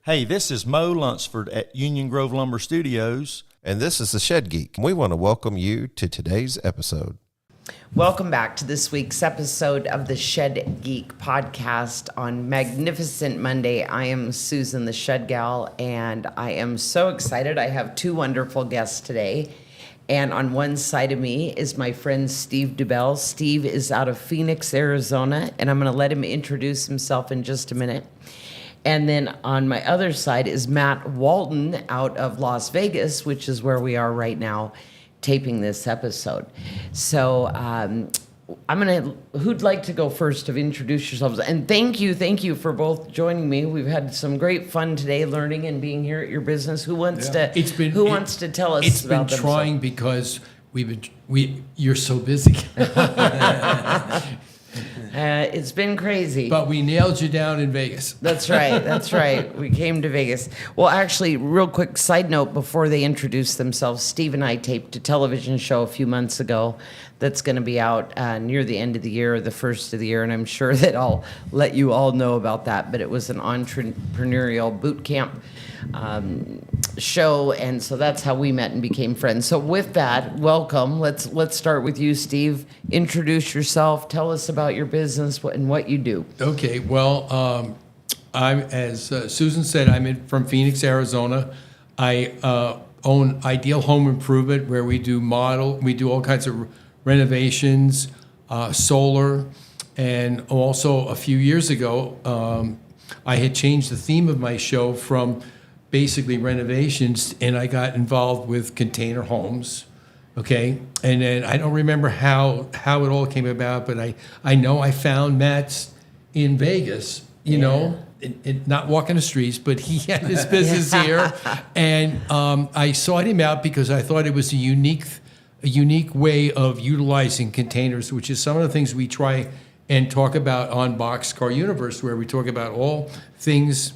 Hey, this is Mo Lunsford at Union Grove Lumber Studios. And this is the Shed Geek. We want to welcome you to today's episode. Welcome back to this week's episode of the Shed Geek podcast on Magnificent Monday. I am Susan the Shed Gal, and I am so excited. I have two wonderful guests today. And on one side of me is my friend Steve Deubel. Steve is out of Phoenix, Arizona, and I'm going to let him introduce himself in just a minute. And then on my other side is Matt Walton out of Las Vegas, which is where we are right now taping this episode. So who'd like to go first to introduce yourselves? And thank you for both joining me. We've had some great fun today learning and being here at your business. Who wants to tell us about themselves? It's been trying because you're so busy. It's been crazy. But we nailed you down in Vegas. That's right. We came to Vegas. Well, actually, real quick side note before they introduce themselves, Steve and I taped a television show a few months ago that's going to be out near the end of the year or the first of the year, and I'm sure that I'll let you all know about that. But it was an entrepreneurial boot camp show, and so that's how we met and became friends. So with that, welcome. Let's start with you, Steve. Introduce yourself. Tell us about your business and what you do. Okay. Well, I'm as Susan said, from Phoenix, Arizona. I own Ideal Home Improvement, where we do all kinds of renovations, solar, and also a few years ago, I had changed the theme of my show from basically renovations, and I got involved with container homes. Okay, and then I don't remember how it all came about, but I know I found Matt's in Vegas, not walking the streets, but he had his business here, and I sought him out because I thought it was a unique way of utilizing containers, which is some of the things we try and talk about on Boxcar Universe, where we talk about all things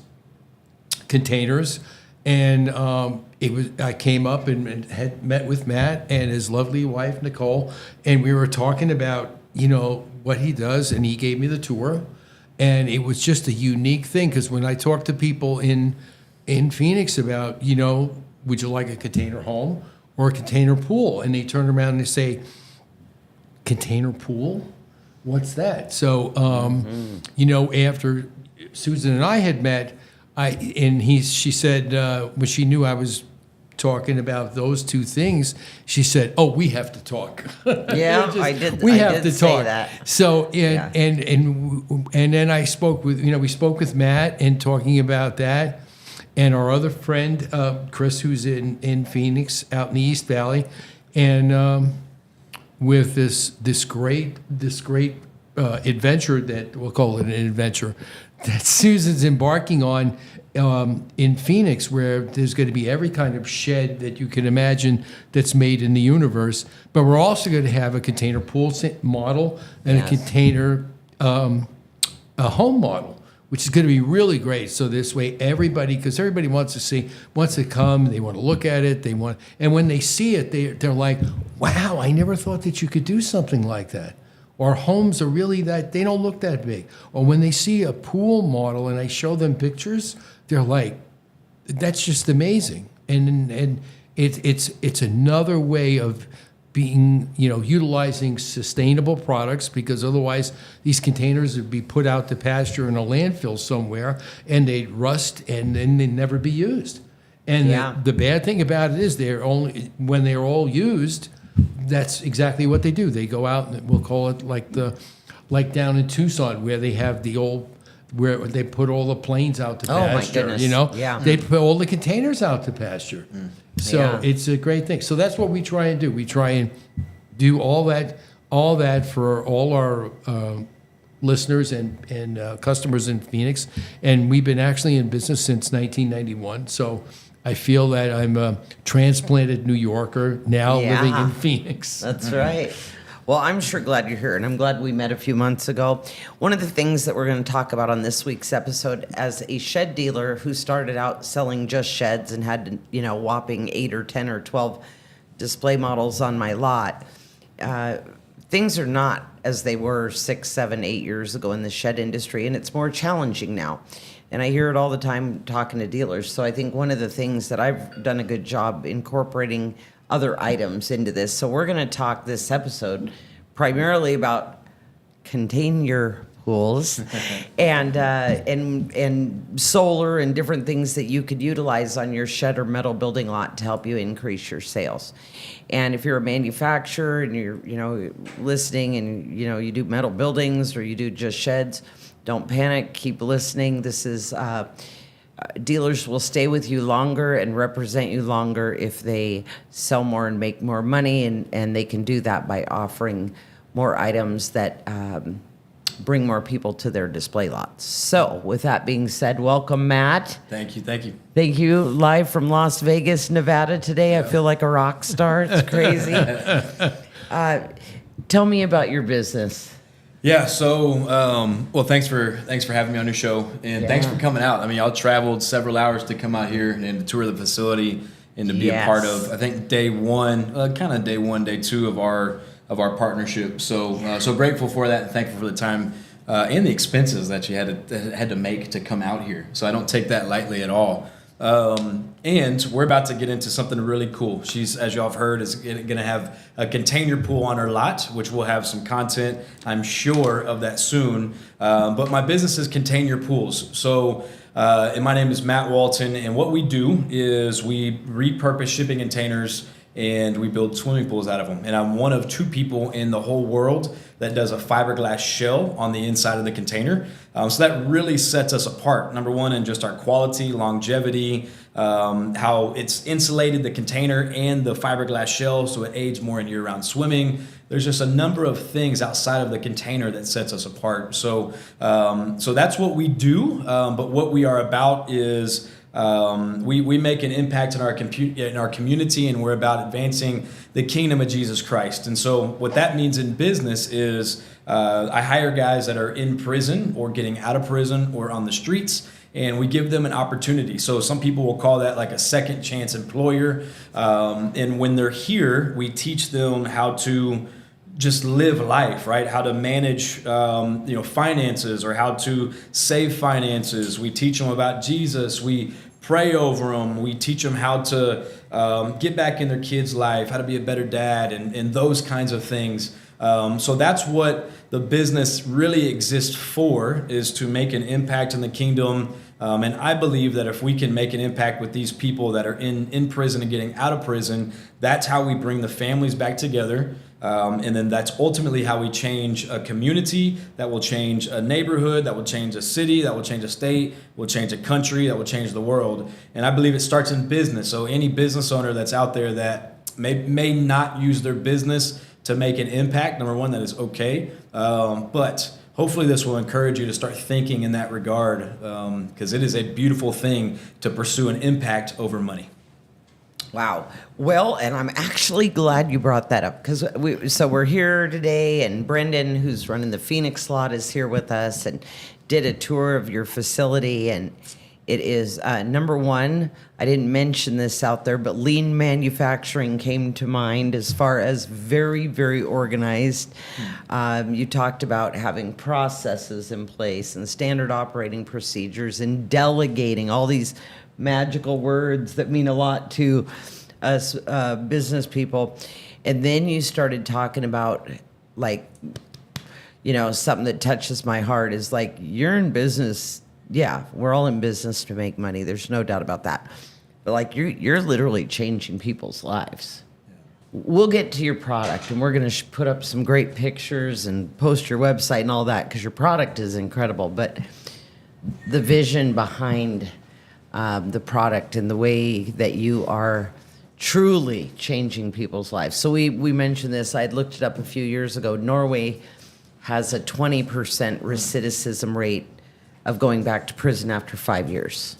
containers. And I came up and had met with Matt and his lovely wife, Nicole, and we were talking about, what he does, and he gave me the tour. And it was just a unique thing, because when I talk to people in Phoenix about, would you like a container home or a container pool? And they turn around and they say, container pool? What's that? So, after Susan and I had met, she said, when she knew I was talking about those two things, she said, "Oh, we have to talk." Yeah, I did. We I have did to say talk. That. So, and then I spoke with, we spoke with Matt and talking about that, and our other friend Chris, who's in Phoenix, out in the East Valley, and with this great adventure that we'll call it an adventure that Susan's embarking on in Phoenix, where there's going to be every kind of shed that you can imagine that's made in the universe. But we're also going to have a container pool model and a container home model, which is going to be really great. So this way, because everybody wants to come, they want to look at it, and when they see it, they're like, "Wow, I never thought that you could do something like that." Or homes are really they don't look that big. Or when they see a pool model and I show them pictures, they're like, "That's just amazing." And it's another way of being, utilizing sustainable products, because otherwise these containers would be put out to pasture in a landfill somewhere, and they'd rust and then they'd never be used. And the bad thing about it is when they're all used, that's exactly what they do. They go out, and we'll call it like down in Tucson, where they have where they put all the planes out to pasture. Oh my goodness! They put all the containers out to pasture. So it's a great thing. So that's what we try and do. We try and do all that for all our listeners and customers in Phoenix. And we've been actually in business since 1991. So I feel that I'm a transplanted New Yorker now living in Phoenix. That's right. Well, I'm sure glad you're here, and I'm glad we met a few months ago. One of the things that we're going to talk about on this week's episode, as a shed dealer who started out selling just sheds and had, whopping 8 or 10 or 12 display models on my lot, things are not as they were 6, 7, 8 years ago in the shed industry, and it's more challenging now. And I hear it all the time talking to dealers. So I think one of the things that I've done a good job incorporating other items into this. So we're going to talk this episode primarily about ContainUR pools and solar and different things that you could utilize on your shed or metal building lot to help you increase your sales. And if you're a manufacturer and you're listening and you do metal buildings or you do just sheds, don't panic, keep listening. This is dealers will stay with you longer and represent you longer if they sell more and make more money, and they can do that by offering more items that bring more people to their display lots. So with that being said, welcome, Matt. Thank you. Thank you. Live from Las Vegas, Nevada today. I feel like a rock star. It's crazy. Tell me about your business. Yeah. So, well, thanks for having me on your show, and thanks for coming out. I mean, y'all traveled several hours to come out here and to tour the facility and to be a part of, I think, day one, day two of our partnership. So grateful for that, and thankful for the time and the expenses that you had to make to come out here. So I don't take that lightly at all. And we're about to get into something really cool. She's, as y'all have heard, is going to have a container pool on her lot, which will have some content, I'm sure, of that soon. But my business is ContainUR Pools. So, and my name is Matt Walton, and what we do is we repurpose shipping containers and we build swimming pools out of them. And I'm one of two people in the whole world that does a fiberglass shell on the inside of the container. So that really sets us apart. Number one, in just our quality, longevity, how it's insulated, the container and the fiberglass shell, so it aids more in year-round swimming. There's just a number of things outside of the container that sets us apart. So that's what we do. But what we are about is we make an impact in our community, and we're about advancing the kingdom of Jesus Christ. And so what that means in business is I hire guys that are in prison or getting out of prison or on the streets, and we give them an opportunity. So some people will call that like a second chance employer. And when they're here, we teach them how to just live life, right? How to manage, finances, or how to save finances. We teach them about Jesus. We pray over them. We teach them how to get back in their kids' life, how to be a better dad, and those kinds of things. So that's what the business really exists for, is to make an impact in the kingdom. And I believe that if we can make an impact with these people that are in prison and getting out of prison, that's how we bring the families back together. And then that's ultimately how we change a community, that will change a neighborhood, that will change a city, that will change a state, will change a country, that will change the world. And I believe it starts in business. So any business owner that's out there that may not use their business to make an impact, number one, that is okay. But hopefully this will encourage you to start thinking in that regard, because it is a beautiful thing to pursue an impact over money. Wow. Well, and I'm actually glad you brought that up, because we're here today, and Brendan, who's running the Phoenix lot, is here with us and did a tour of your facility. And it is, number one, I didn't mention this out there, but lean manufacturing came to mind as far as very, very organized. You talked about having processes in place and standard operating procedures and delegating, all these magical words that mean a lot to us business people. And then you started talking about, like, something that touches my heart is like, you're in business. Yeah, we're all in business to make money. There's no doubt about that. But like, you're literally changing people's lives. We'll get to your product, and we're going to put up some great pictures and post your website and all that, because your product is incredible. But the vision behind the product and the way that you are truly changing people's lives. So we mentioned this. I had looked it up a few years ago. Norway has a 20% recidivism rate of going back to prison after 5 years.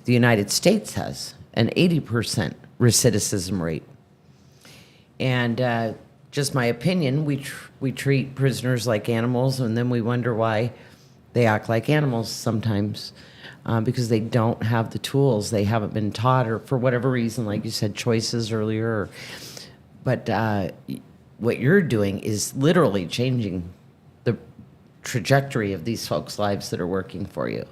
The United States has an 80% recidivism rate. And just my opinion, we treat prisoners like animals, and then we wonder why they act like animals sometimes. Because they don't have the tools, they haven't been taught, or for whatever reason, like you said, choices earlier. But what you're doing is literally changing the trajectory of these folks' lives that are working for you.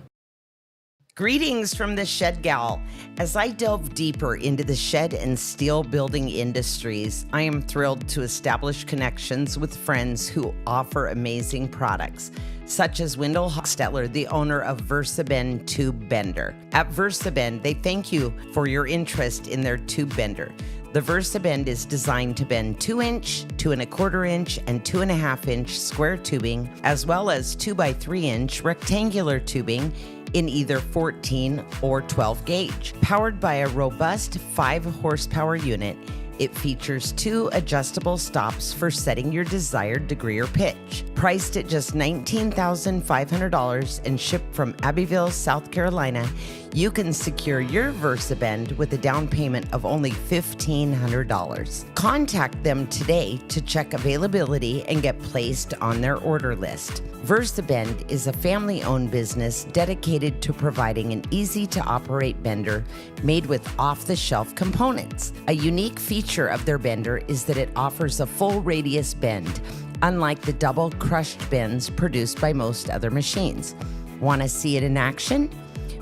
Greetings from the Shed Gal. As I delve deeper into the shed and steel building industries, I am thrilled to establish connections with friends who offer amazing products, such as Wendell Hochstetler, the owner of VersaBend Tube Bender. At VersaBend, they thank you for your interest in their tube bender. The VersaBend is designed to bend 2-inch, 2¼ inch, and 2½ inch square tubing, as well as 2x3-inch rectangular tubing in either 14 or 12 gauge. Powered by a robust 5 horsepower unit, it features 2 adjustable stops for setting your desired degree or pitch. Priced at just $19,500 and shipped from Abbeville, South Carolina, you can secure your VersaBend with a down payment of only $1,500. Contact them today to check availability and get placed on their order list. VersaBend is a family-owned business dedicated to providing an easy-to-operate bender made with off-the-shelf components. A unique feature of their bender is that it offers a full radius bend, unlike the double crushed bends produced by most other machines. Want to see it in action?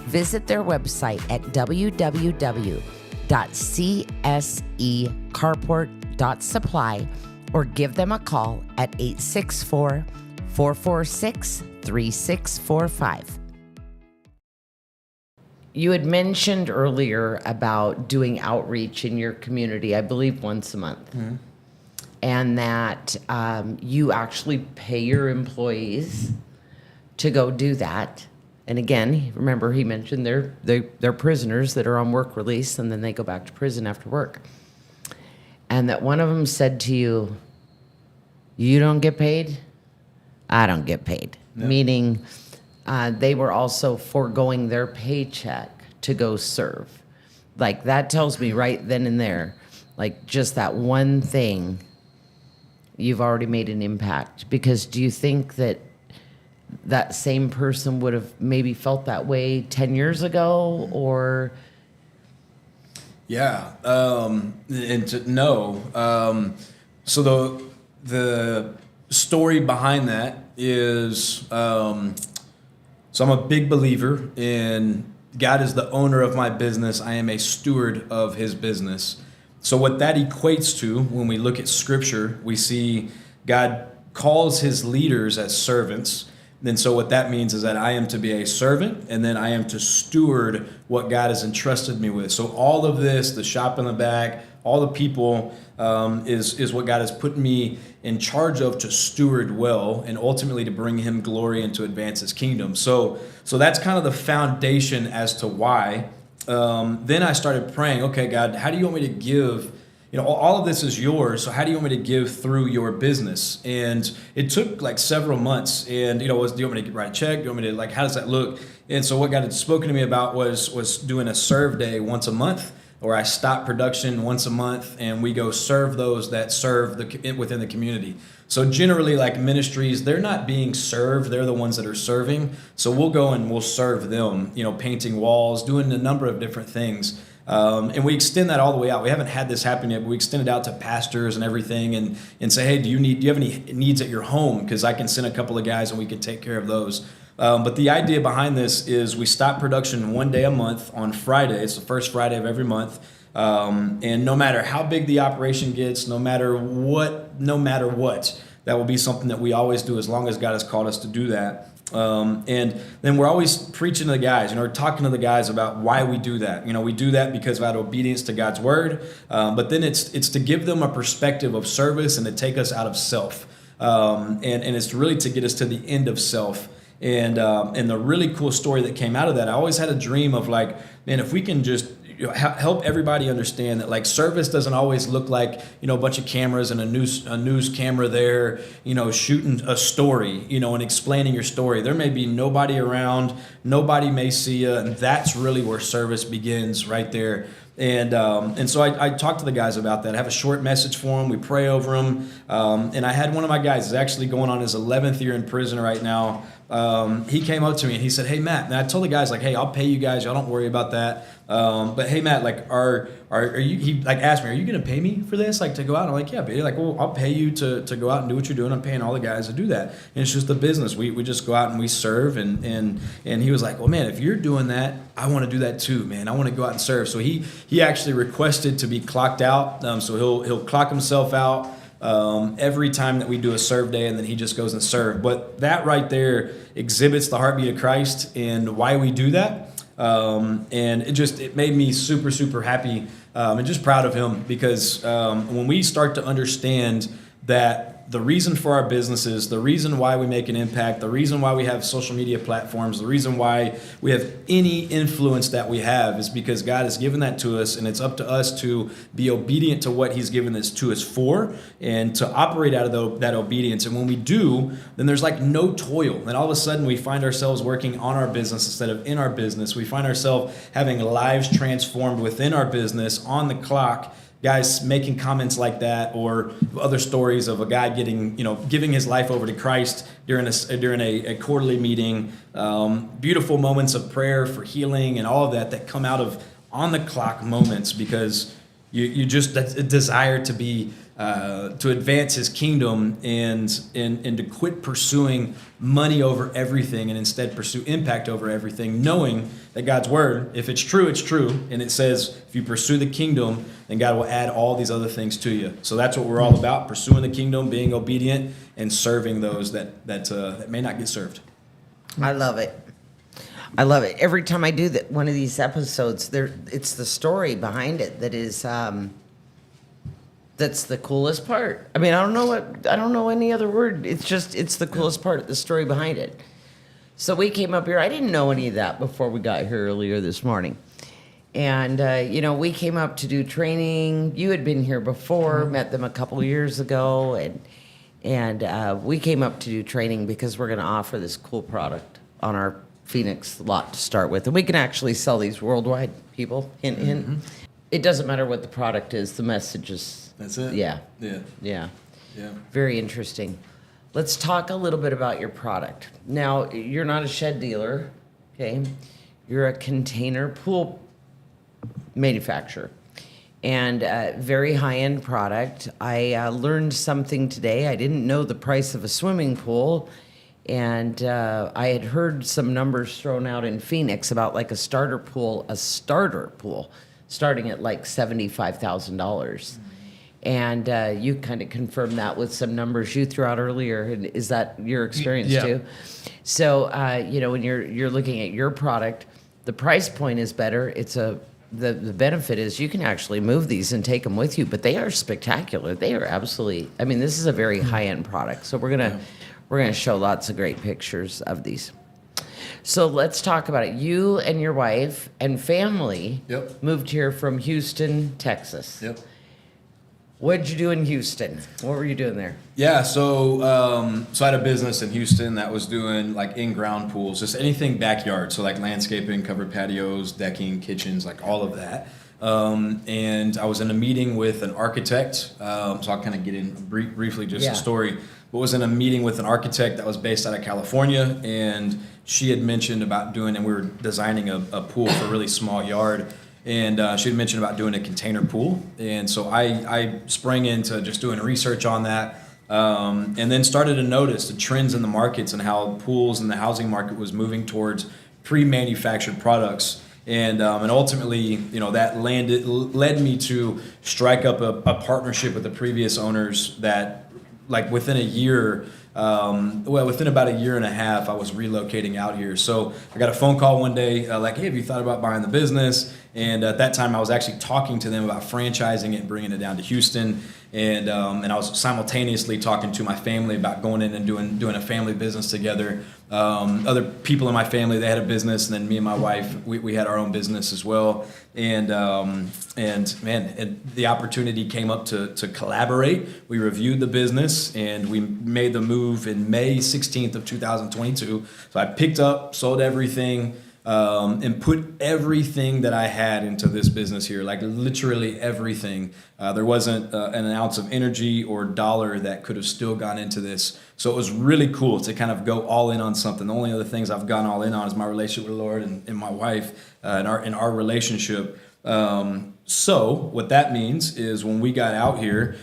Visit their website at www.csecarport.supply or give them a call at 864-446-3645. You had mentioned earlier about doing outreach in your community, I believe once a month, and that you actually pay your employees to go do that. And again, remember he mentioned they're prisoners that are on work release and then they go back to prison after work. And that one of them said to you, "You don't get paid? I don't get paid." No. Meaning they were also foregoing their paycheck to go serve. Like that tells me right then and there, like just that one thing, you've already made an impact. Because do you think that that same person would have maybe felt that way 10 years ago or? Yeah. And to know. So the story behind that is, so I'm a big believer in God is the owner of my business. I am a steward of his business. So what that equates to when we look at scripture, we see God calls his leaders as servants. And so what that means is that I am to be a servant, and then I am to steward what God has entrusted me with. So all of this, the shop in the back, all the people, is what God has put me in charge of to steward well, and ultimately to bring him glory and to advance his kingdom. So that's kind of the foundation as to why. Then I started praying, okay, God, how do you want me to give? All of this is yours, so how do you want me to give through your business? And it took like several months. And, do you want me to write a check? Do you want me to, how does that look? And so what God had spoken to me about was doing a serve day once a month, or I stop production once a month and we go serve those that serve within the community. So generally, like ministries, they're not being served, they're the ones that are serving. So we'll go and we'll serve them, painting walls, doing a number of different things. And we extend that all the way out. We haven't had this happen yet, but we extend it out to pastors and everything and say, hey, do you have any needs at your home? Because I can send a couple of guys and we can take care of those. But the idea behind this is we stop production one day a month on Friday. It's the first Friday of every month. And no matter how big the operation gets, no matter what, that will be something that we always do as long as God has called us to do that. And then we're always preaching to the guys, or talking to the guys about why we do that. We do that because of our obedience to God's word. But then it's to give them a perspective of service and to take us out of self. And it's really to get us to the end of self. And the really cool story that came out of that, I always had a dream of if we can just help everybody understand that service doesn't always look like a bunch of cameras and a news camera there shooting a story and explaining your story. There may be nobody around, nobody may see you, and that's really where service begins right there. And so I talked to the guys about that. I have a short message for them. We pray over them. And I had one of my guys is actually going on his 11th year in prison right now. He came up to me and he said, "Hey, Matt," and I told the guys, like, "Hey, I'll pay you guys. Y'all don't worry about that. But hey, Matt, like, are you?" He like asked me, "Are you going to pay me for this, like, to go out?" I'm like, "Yeah, baby. Like, well, I'll pay you to go out and do what you're doing. I'm paying all the guys to do that. And it's just the business. We just go out and we serve." And he was like, "Well, man, if you're doing that, I want to do that too, man. I want to go out and serve." So he actually requested to be clocked out. So he'll clock himself out every time that we do a serve day, and then he just goes and serve. But that right there exhibits the heartbeat of Christ and why we do that. And it made me super, super happy and just proud of him, because when we start to understand that the reason for our businesses, the reason why we make an impact, the reason why we have social media platforms, the reason why we have any influence that we have is because God has given that to us, and it's up to us to be obedient to what he's given this to us for, and to operate out of that obedience. And when we do, then there's like no toil. And all of a sudden we find ourselves working on our business instead of in our business. We find ourselves having lives transformed within our business on the clock. Guys making comments like that, or other stories of a guy giving his life over to Christ during a quarterly meeting. Beautiful moments of prayer for healing and all of that come out of on the clock moments, because you just, that's a desire to be to advance his kingdom and to quit pursuing money over everything and instead pursue impact over everything, knowing that God's word, if it's true, it's true. And it says, if you pursue the kingdom, then God will add all these other things to you. So that's what we're all about: pursuing the kingdom, being obedient, and serving those that may not get served. I love it. I love it. Every time I do one of these episodes, it's the story behind it that is that's the coolest part. I mean, I don't know any other word. It's the coolest part, the story behind it. So we came up here. I didn't know any of that before we got here earlier this morning. And, we came up to do training. You had been here before, met them a couple years ago. And we came up to do training because we're going to offer this cool product on our Phoenix lot to start with. And we can actually sell these worldwide, people. Hint, hint. Mm-hmm. It doesn't matter what the product is. The message is... That's it? Yeah. Yeah. Yeah. Yeah. Very interesting. Let's talk a little bit about your product. Now, you're not a shed dealer, okay? You're a container pool manufacturer, and very high-end product. I learned something today. I didn't know the price of a swimming pool, and I had heard some numbers thrown out in Phoenix about like a starter pool, starting at like $75,000. And you kind of confirmed that with some numbers you threw out earlier. And is that your experience too? So, when you're looking at your product, the price point is better. The benefit is you can actually move these and take them with you, but they are spectacular. They are absolutely, this is a very high-end product. So we're gonna show lots of great pictures of these. So let's talk about it. You and your wife and family moved here from Houston, Texas. Yep. What did you do in Houston? What were you doing there? Yeah, so I had a business in Houston that was doing like in-ground pools, just anything backyard. So like landscaping, covered patios, decking, kitchens, like all of that. And I was in a meeting with an architect. So I'll kind of get in briefly just a story. But was in a meeting with an architect that was based out of California, and she had mentioned about doing, and we were designing a pool for a really small yard. And she had mentioned about doing a container pool. And so I sprang into just doing research on that, and then started to notice the trends in the markets and how pools and the housing market was moving towards pre-manufactured products. And ultimately, that led me to strike up a partnership with the previous owners that, like, within a year, within about a year and a half, I was relocating out here. So I got a phone call one day, like, "Hey, have you thought about buying the business?" And at that time, I was actually talking to them about franchising it and bringing it down to Houston. And I was simultaneously talking to my family about going in and doing a family business together. Other people in my family, they had a business, and then me and my wife, we had our own business as well. And the opportunity came up to collaborate. We reviewed the business, and we made the move in May 16th of 2022. So I picked up, sold everything. and put everything that I had into this business here, like literally everything. There wasn't an ounce of energy or dollar that could have still gone into this. So it was really cool to kind of go all in on something. The only other things I've gone all in on is my relationship with the Lord and my wife and our relationship. So what that means is when we got out here,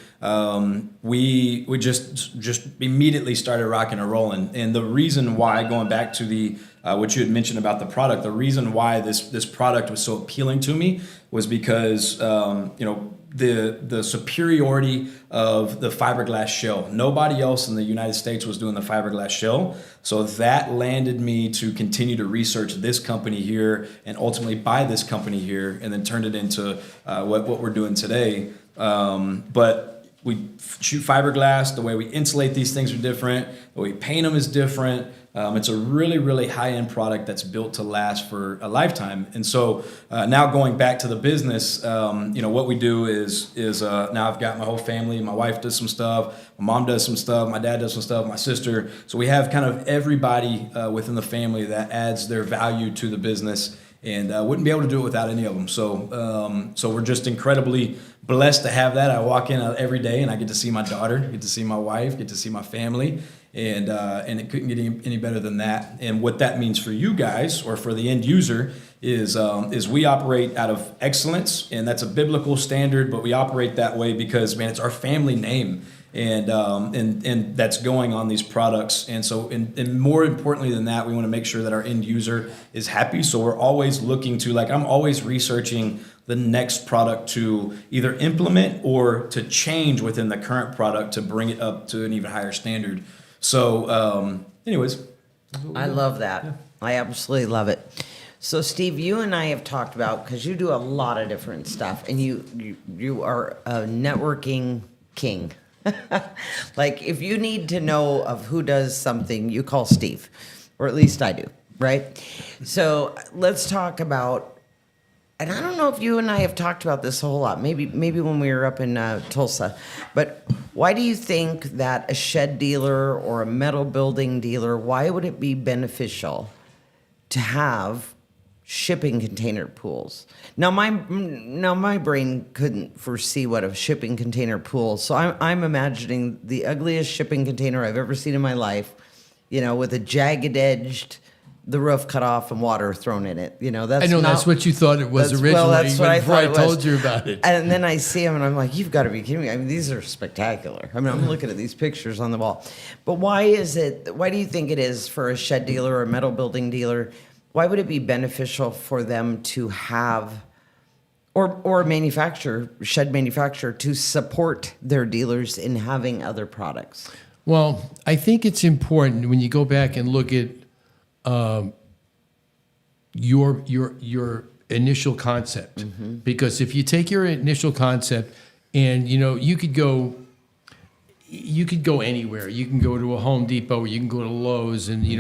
we just immediately started rocking and rolling. And the reason why, going back to the what you had mentioned about the product, the reason why this product was so appealing to me was because the superiority of the fiberglass shell. Nobody else in the United States was doing the fiberglass shell. So that landed me to continue to research this company here and ultimately buy this company here, and then turned it into what we're doing today. But we shoot fiberglass. The way we insulate these things are different. The way we paint them is different. It's a really, really high-end product that's built to last for a lifetime. And so now going back to the business, what we do is now I've got my whole family. My wife does some stuff. My mom does some stuff. My dad does some stuff. My sister. So we have kind of everybody within the family that adds their value to the business, and wouldn't be able to do it without any of them. So we're just incredibly blessed to have that. I walk in every day and I get to see my daughter, get to see my wife, get to see my family, and it couldn't get any better than that. And what that means for you guys, or for the end user, is we operate out of excellence, and that's a biblical standard, but we operate that way because, man, it's our family name. And that's going on these products. And so, and more importantly than that, we want to make sure that our end user is happy. So we're always looking to, I'm always researching the next product to either implement or to change within the current product to bring it up to an even higher standard. So, anyways. I love that. Yeah. I absolutely love it. So, Steve, you and I have talked about, because you do a lot of different stuff, and you are a networking king. Like, if you need to know of who does something, you call Steve, or at least I do, right? So let's talk about, and I don't know if you and I have talked about this a whole lot, maybe when we were up in Tulsa, but why do you think that a shed dealer or a metal building dealer, why would it be beneficial to have shipping container pools? Now my brain couldn't foresee what a shipping container pool. So I'm imagining the ugliest shipping container I've ever seen in my life, with a jagged edged, the roof cut off and water thrown in it. That's what you thought it was originally. Well, that's what I thought it was. I told you about it. And then I see them and I'm like, you've got to be kidding me. I mean, these are spectacular. I mean, I'm looking at these pictures on the wall. But why do you think it is for a shed dealer or a metal building dealer? Why would it be beneficial for them to have, or shed manufacturer, to support their dealers in having other products? Well, I think it's important when you go back and look at your initial concept, because if you take your initial concept and you could go anywhere. You can go to a Home Depot, or you can go to Lowe's, and you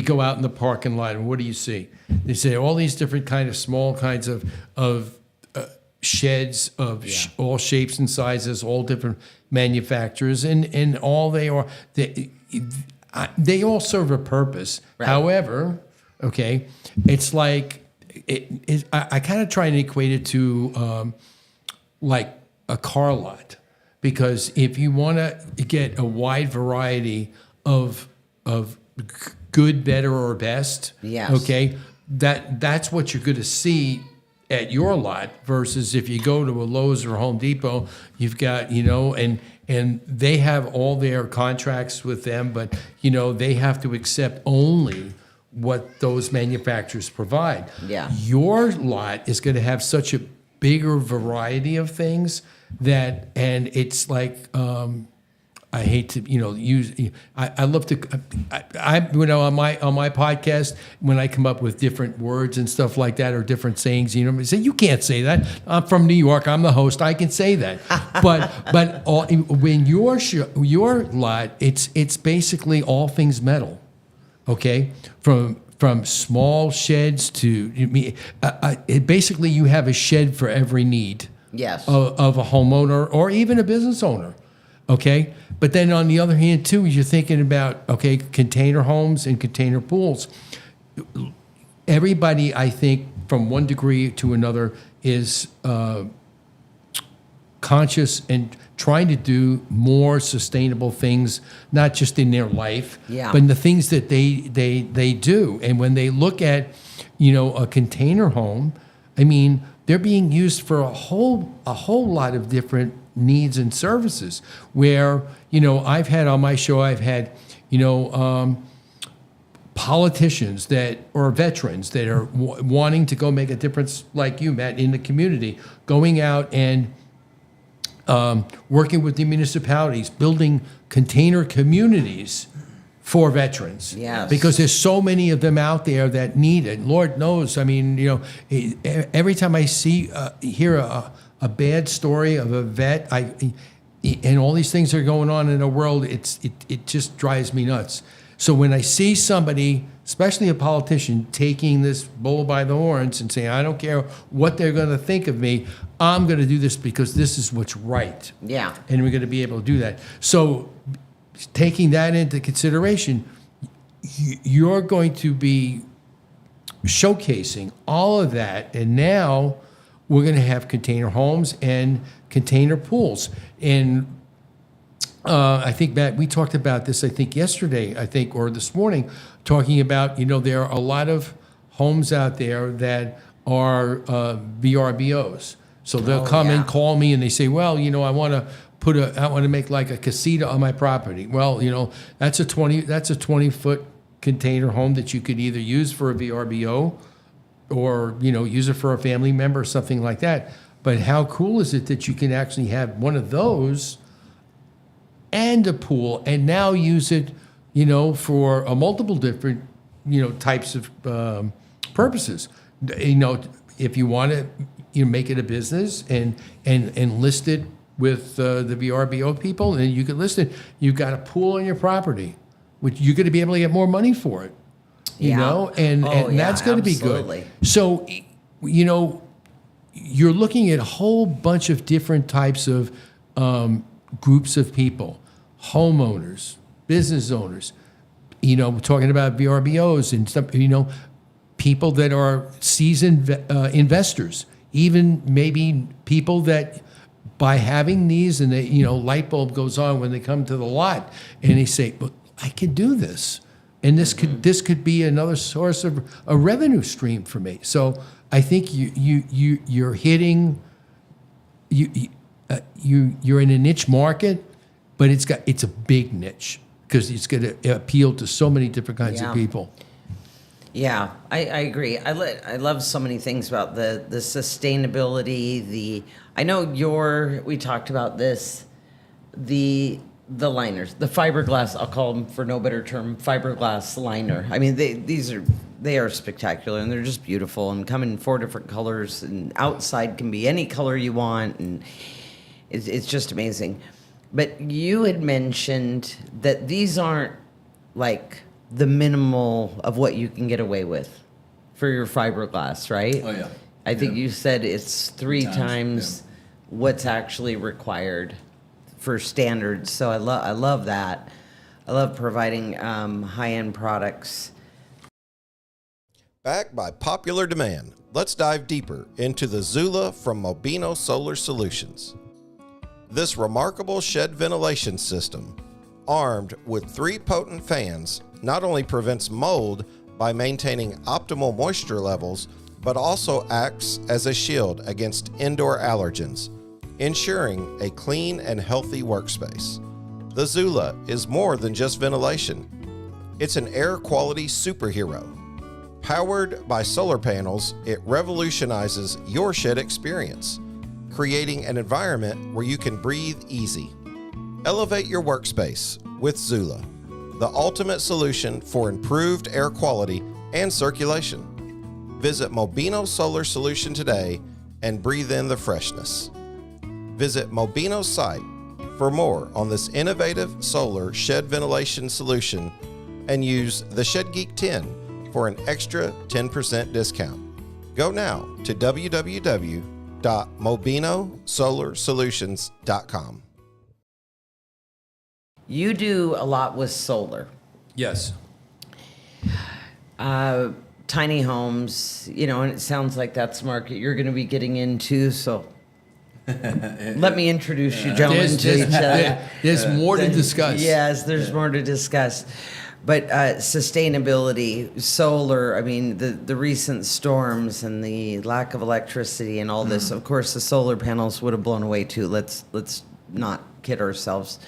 go out in the parking lot, and what do you see? They say all these different kind of small kinds of sheds of all shapes and sizes, all different manufacturers, and all they are they all serve a purpose. Right. However, okay, it's like I kind of try and equate it to like a car lot. Because if you want to get a wide variety of good, better, or best, yes. Okay, that's what you're going to see at your lot. Versus if you go to a Lowe's or Home Depot, you've got and they have all their contracts with them, but they have to accept only what those manufacturers provide. Yeah, your lot is going to have such a bigger variety of things that, and it's like I hate to use. I love to. I on my podcast, when I come up with different words and stuff like that, or different sayings, say you can't say that. I'm from New York. I'm the host. I can say that. but when your lot, it's basically all things metal. Okay, from small sheds to basically you have a shed for every need. Yes. Of a homeowner or even a business owner. Okay. But then on the other hand, too, you're thinking about, container homes and container pools. everybody, I think, from one degree to another, is conscious and trying to do more sustainable things, not just in their life, but in the things that they do. And when they look at, a container home, I mean, they're being used for a whole lot of different needs and services. Where, I've had on my show, I've had, politicians or veterans that are wanting to go make a difference, like you, Matt, in the community, going out and working with the municipalities, building container communities for veterans. Yes. Because there's so many of them out there that need it. Lord knows, I mean, every time I hear a bad story of a vet, and all these things are going on in the world, it just drives me nuts. So when I see somebody, especially a politician, taking this bull by the horns and saying, I don't care what they're going to think of me, I'm going to do this because this is what's right. Yeah. And we're going to be able to do that. So taking that into consideration, you're going to be showcasing all of that. And now we're going to have container homes and container pools. And I think, Matt, we talked about this, yesterday, or this morning, talking about, there are a lot of homes out there that are VRBOs. So they'll come and call me and they say, well, I want to make like a casita on my property. Well, that's a 20-foot container home that you could either use for a VRBO or, use it for a family member or something like that. But how cool is it that you can actually have one of those and a pool, and now use it, for a multiple different, types of purposes. If you want to, make it a business and list it with the VRBO people, and you can list it. You've got a pool on your property, which you're going to be able to get more money for it. And that's going to be good. So, you're looking at a whole bunch of different types of groups of people. Homeowners, business owners, we're talking about VRBOs and stuff, people that are seasoned investors, even maybe people that by having these and they, light bulb goes on when they come to the lot and they say, well, I can do this. And this could be another source of a revenue stream for me. So I think you're hitting, you're in a niche market, but it's a big niche because it's going to appeal to so many different kinds of people. Yeah, I agree. I love so many things about the sustainability. I know we talked about this, the liners, the fiberglass. I'll call them, for no better term, fiberglass liner. I mean, they are spectacular and they're just beautiful and come in 4 different colors. And outside can be any color you want, and it's just amazing. But you had mentioned that these aren't like the minimal of what you can get away with for your fiberglass, right? Oh, yeah. I think you said it's 3 times what's actually required for standards. So I love that. I love providing high-end products. Backed by popular demand, let's dive deeper into the Zula from Mobino Solar Solutions. This remarkable shed ventilation system, armed with 3 potent fans, not only prevents mold by maintaining optimal moisture levels, but also acts as a shield against indoor allergens, ensuring a clean and healthy workspace. The Zula is more than just ventilation. It's an air quality superhero. Powered by solar panels, it revolutionizes your shed experience, creating an environment where you can breathe easy. Elevate your workspace with Zula, the ultimate solution for improved air quality and circulation. Visit Mobino Solar Solution today and breathe in the freshness. Visit Mobino's site for more on this innovative solar shed ventilation solution and use the Shed Geek 10 for an extra 10% discount. Go now to www.mobinoSolarSolutions.com. You do a lot with solar. Yes. tiny homes, and it sounds like that's the market you're going to be getting into. So let me introduce you gentlemen to each other. There's more to discuss. Yes, there's more to discuss. But sustainability, solar, I mean, the recent storms and the lack of electricity and all this, of course, the solar panels would have blown away too. Let's not kid ourselves.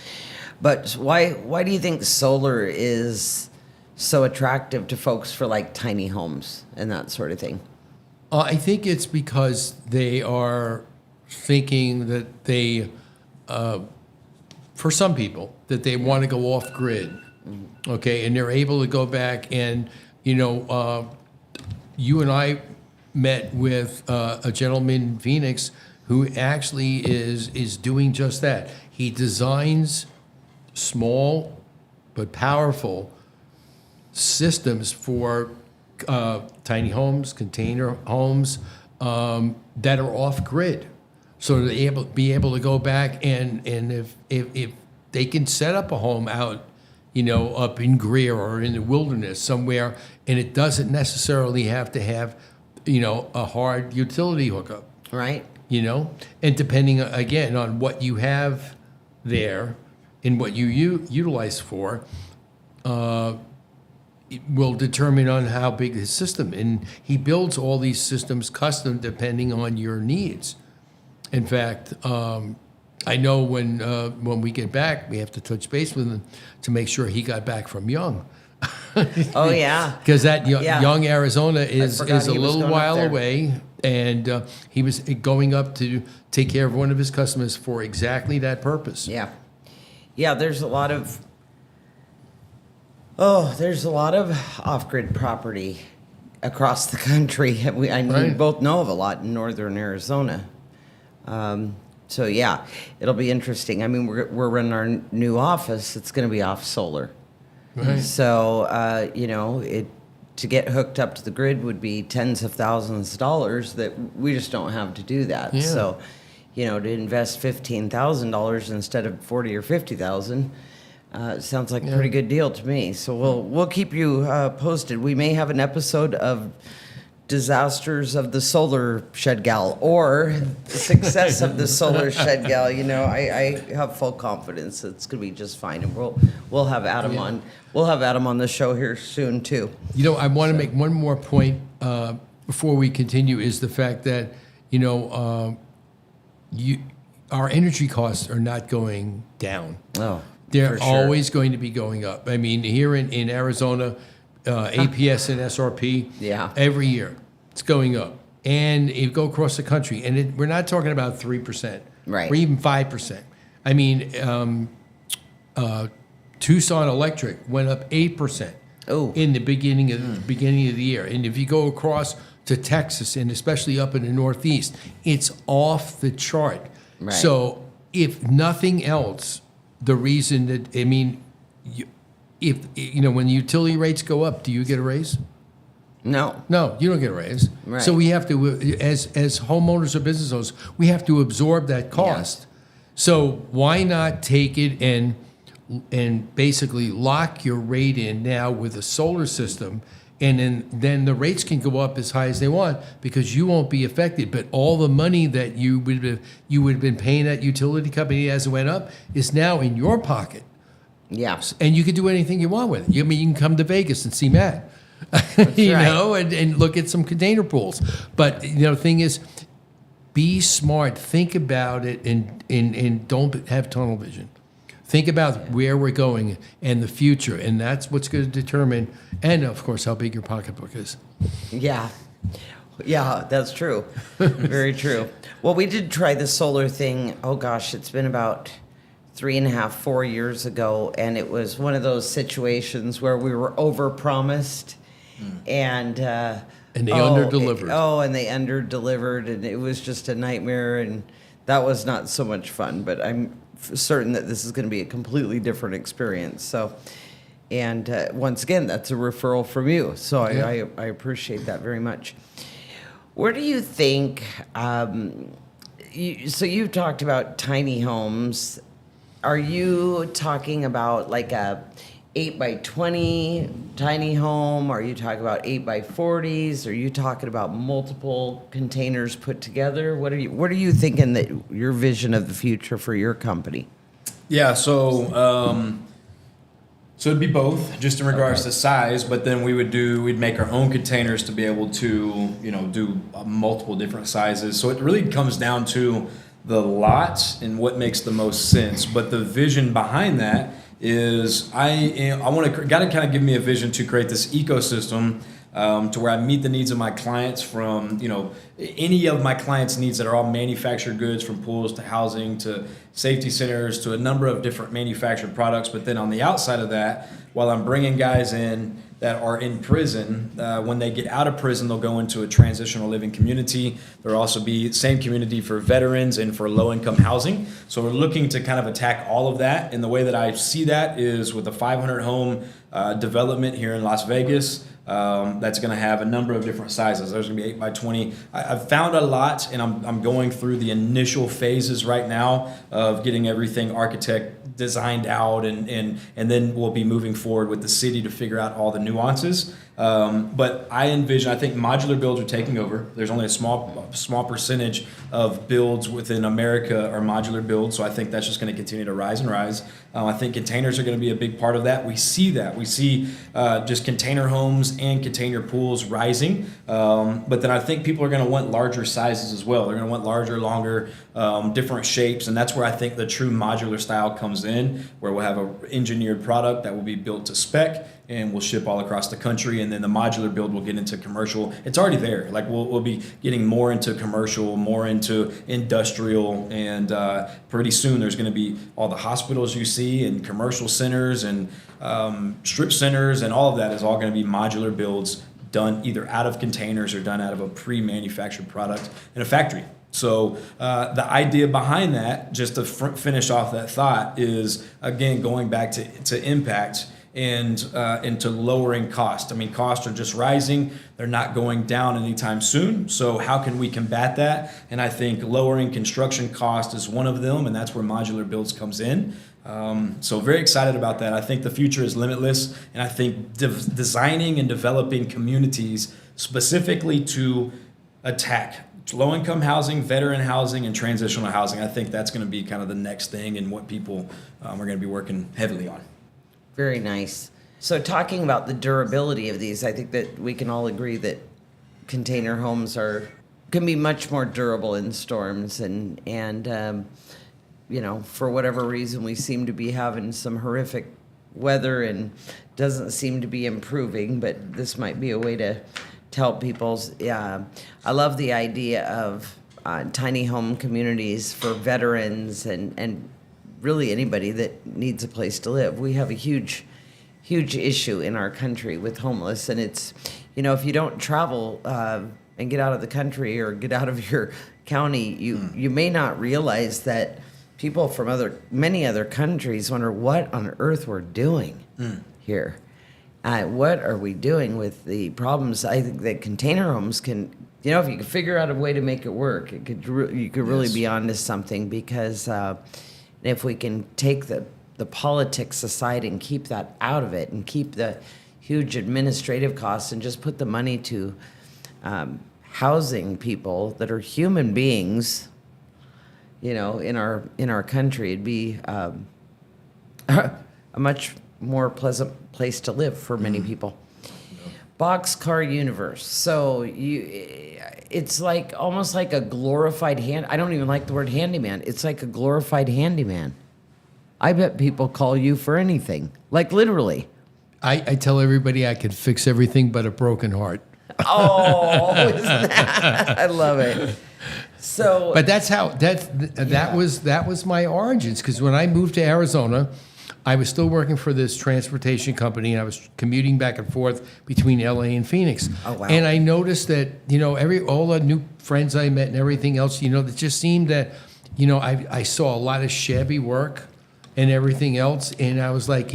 But why do you think solar is so attractive to folks for like tiny homes and that sort of thing? I think it's because they are thinking that they, for some people, that they want to go off grid. Okay, and they're able to go back and, you and I met with a gentleman in Phoenix who actually is doing just that. He designs small but powerful systems for tiny homes, container homes that are off grid, so they're be able to go back and if they can set up a home out, up in Greer or in the wilderness somewhere, and it doesn't necessarily have to have, a hard utility hookup, Right. and depending again on what you have there and what you utilize for, it will determine on how big his system. And he builds all these systems custom depending on your needs. In fact, I know when we get back, we have to touch base with him to make sure he got back from Young. Oh, yeah. Because that Yeah. Young, Arizona is forgot a he was little going up while there. away, and he was going up to take care of one of his customers for exactly that purpose. Yeah. Yeah, there's a lot of off-grid property across the country. We Right. both know of a lot in northern Arizona. So yeah, it'll be interesting. I mean, we're running our new office. It's going to be off solar. Right. So to get hooked up to the grid would be tens of thousands of dollars that we just don't have to do that. Yeah. So, to invest $15,000 instead of 40 or 50,000 sounds like a pretty good deal to me. So we'll keep you posted. We may have an episode of disasters of the solar shed gal or the success of the solar shed gal. I have full confidence it's going to be just fine, and we'll have Adam on. We'll have Adam on the show here soon too. I want to make one more point before we continue, is the fact that our energy costs are not going down. Oh, They're for sure. always going to be going up. I mean, here in Arizona, APS and SRP, Yeah. every year it's going up. And you go across the country, and we're not talking about 3%, Right. or even 5%. I mean, Tucson Electric went up 8% Oh. in the beginning of the year. And if you go across to Texas, and especially up in the Northeast, it's off the chart. Right. So if nothing else, the reason that, I mean, when the utility rates go up, do you get a raise? No. No, you don't get a raise. Right. So we have to, as homeowners or business owners, we have to absorb that cost. So why not take it and basically lock your rate in now with a solar system, and then the rates can go up as high as they want because you won't be affected. But all the money that you would have been paying that utility company as it went up is now in your pocket. Yeah. And you can do anything you want with it. You can come to Vegas and see Matt, right. and look at some container pools. But the thing is, be smart. Think about it, and don't have tunnel vision. Think about where we're going and the future, and that's what's going to determine, and of course, how big your pocketbook is. Yeah. Yeah, that's true. Very true. Well, we did try the solar thing. Oh gosh, it's been about 3.5, 4 years ago, and it was one of those situations where we were overpromised, and they underdelivered. And they underdelivered, and it was just a nightmare, and that was not so much fun. But I'm certain that this is going to be a completely different experience. So, and once again, that's a referral from you. So I appreciate that very much. Where do you think? So you've talked about tiny homes. Are you talking about like a 8 by 20 tiny home? Are you talking about 8 by 40s? Are you talking about multiple containers put together? What are you thinking that your vision of the future for your company? Yeah, so it'd be both, just in regards to size, but then we'd make our own containers to be able to, do multiple different sizes. So it really comes down to the lot and what makes the most sense. But the vision behind that is gotta kind of give me a vision to create this ecosystem to where I meet the needs of my clients from, any of my clients' needs that are all manufactured goods, from pools to housing to safety centers to a number of different manufactured products. But then on the outside of that, while I'm bringing guys in that are in prison, when they get out of prison, they'll go into a transitional living community. There'll also be same community for veterans and for low-income housing. So we're looking to kind of attack all of that. And the way that I see that is with a 500 home development here in Las Vegas. That's going to have a number of different sizes. There's going to be 8 by 20. I've found a lot, and I'm going through the initial phases right now of getting everything architect designed out, and then we'll be moving forward with the city to figure out all the nuances. But I think modular builds are taking over. There's only a small percentage of builds within America are modular builds, so I think that's just going to continue to rise and rise. I think containers are going to be a big part of that. We see that. We see just container homes and container pools rising. But then I think people are going to want larger sizes as well. They're going to want larger, longer, different shapes, and that's where I think the true modular style comes in, where we'll have an engineered product that will be built to spec and we'll ship all across the country, and then the modular build will get into commercial. It's already there. Like we'll be getting more into commercial, more into industrial, and pretty soon there's going to be all the hospitals you see and commercial centers and strip centers, and all of that is all going to be modular builds done either out of containers or done out of a pre-manufactured product in a factory. So the idea behind that, just to finish off that thought, is again going back to impact and into lowering cost. I mean, costs are just rising. They're not going down anytime soon. So how can we combat that? And I think lowering construction cost is one of them, and that's where modular builds comes in. So very excited about that. I think the future is limitless, and I think designing and developing communities specifically to attack low-income housing, veteran housing, and transitional housing, I think that's going to be kind of the next thing and what people are going to be working heavily on. Very nice. So talking about the durability of these, I think that we can all agree that container homes can be much more durable in storms, and for whatever reason we seem to be having some horrific weather and doesn't seem to be improving, but this might be a way to help people. I love the idea of tiny home communities for veterans and really anybody that needs a place to live. We have a huge issue in our country with homeless, and it's, if you don't travel and get out of the country or get out of your county, you may not realize that people from many other countries wonder what on earth we're doing here. What are we doing with the problems? I think that container homes can, if you could figure out a way to make it work, you could really be onto something, because if we can take the politics aside and keep that out of it and keep the huge administrative costs and just put the money to housing people that are human beings, in our country, it'd be a much more pleasant place to live for many people. Boxcar universe. So it's almost like a glorified I don't even like the word handyman. It's like a glorified handyman. I bet people call you for anything, like literally. I tell everybody I can fix everything but a broken heart. Oh, I love it. So, but that was my origins, because when I moved to Arizona, I was still working for this transportation company, and I was commuting back and forth between LA and Phoenix. Oh, wow. And I noticed that, all the new friends I met and everything else, it just seemed that, I saw a lot of shabby work and everything else. And I was like,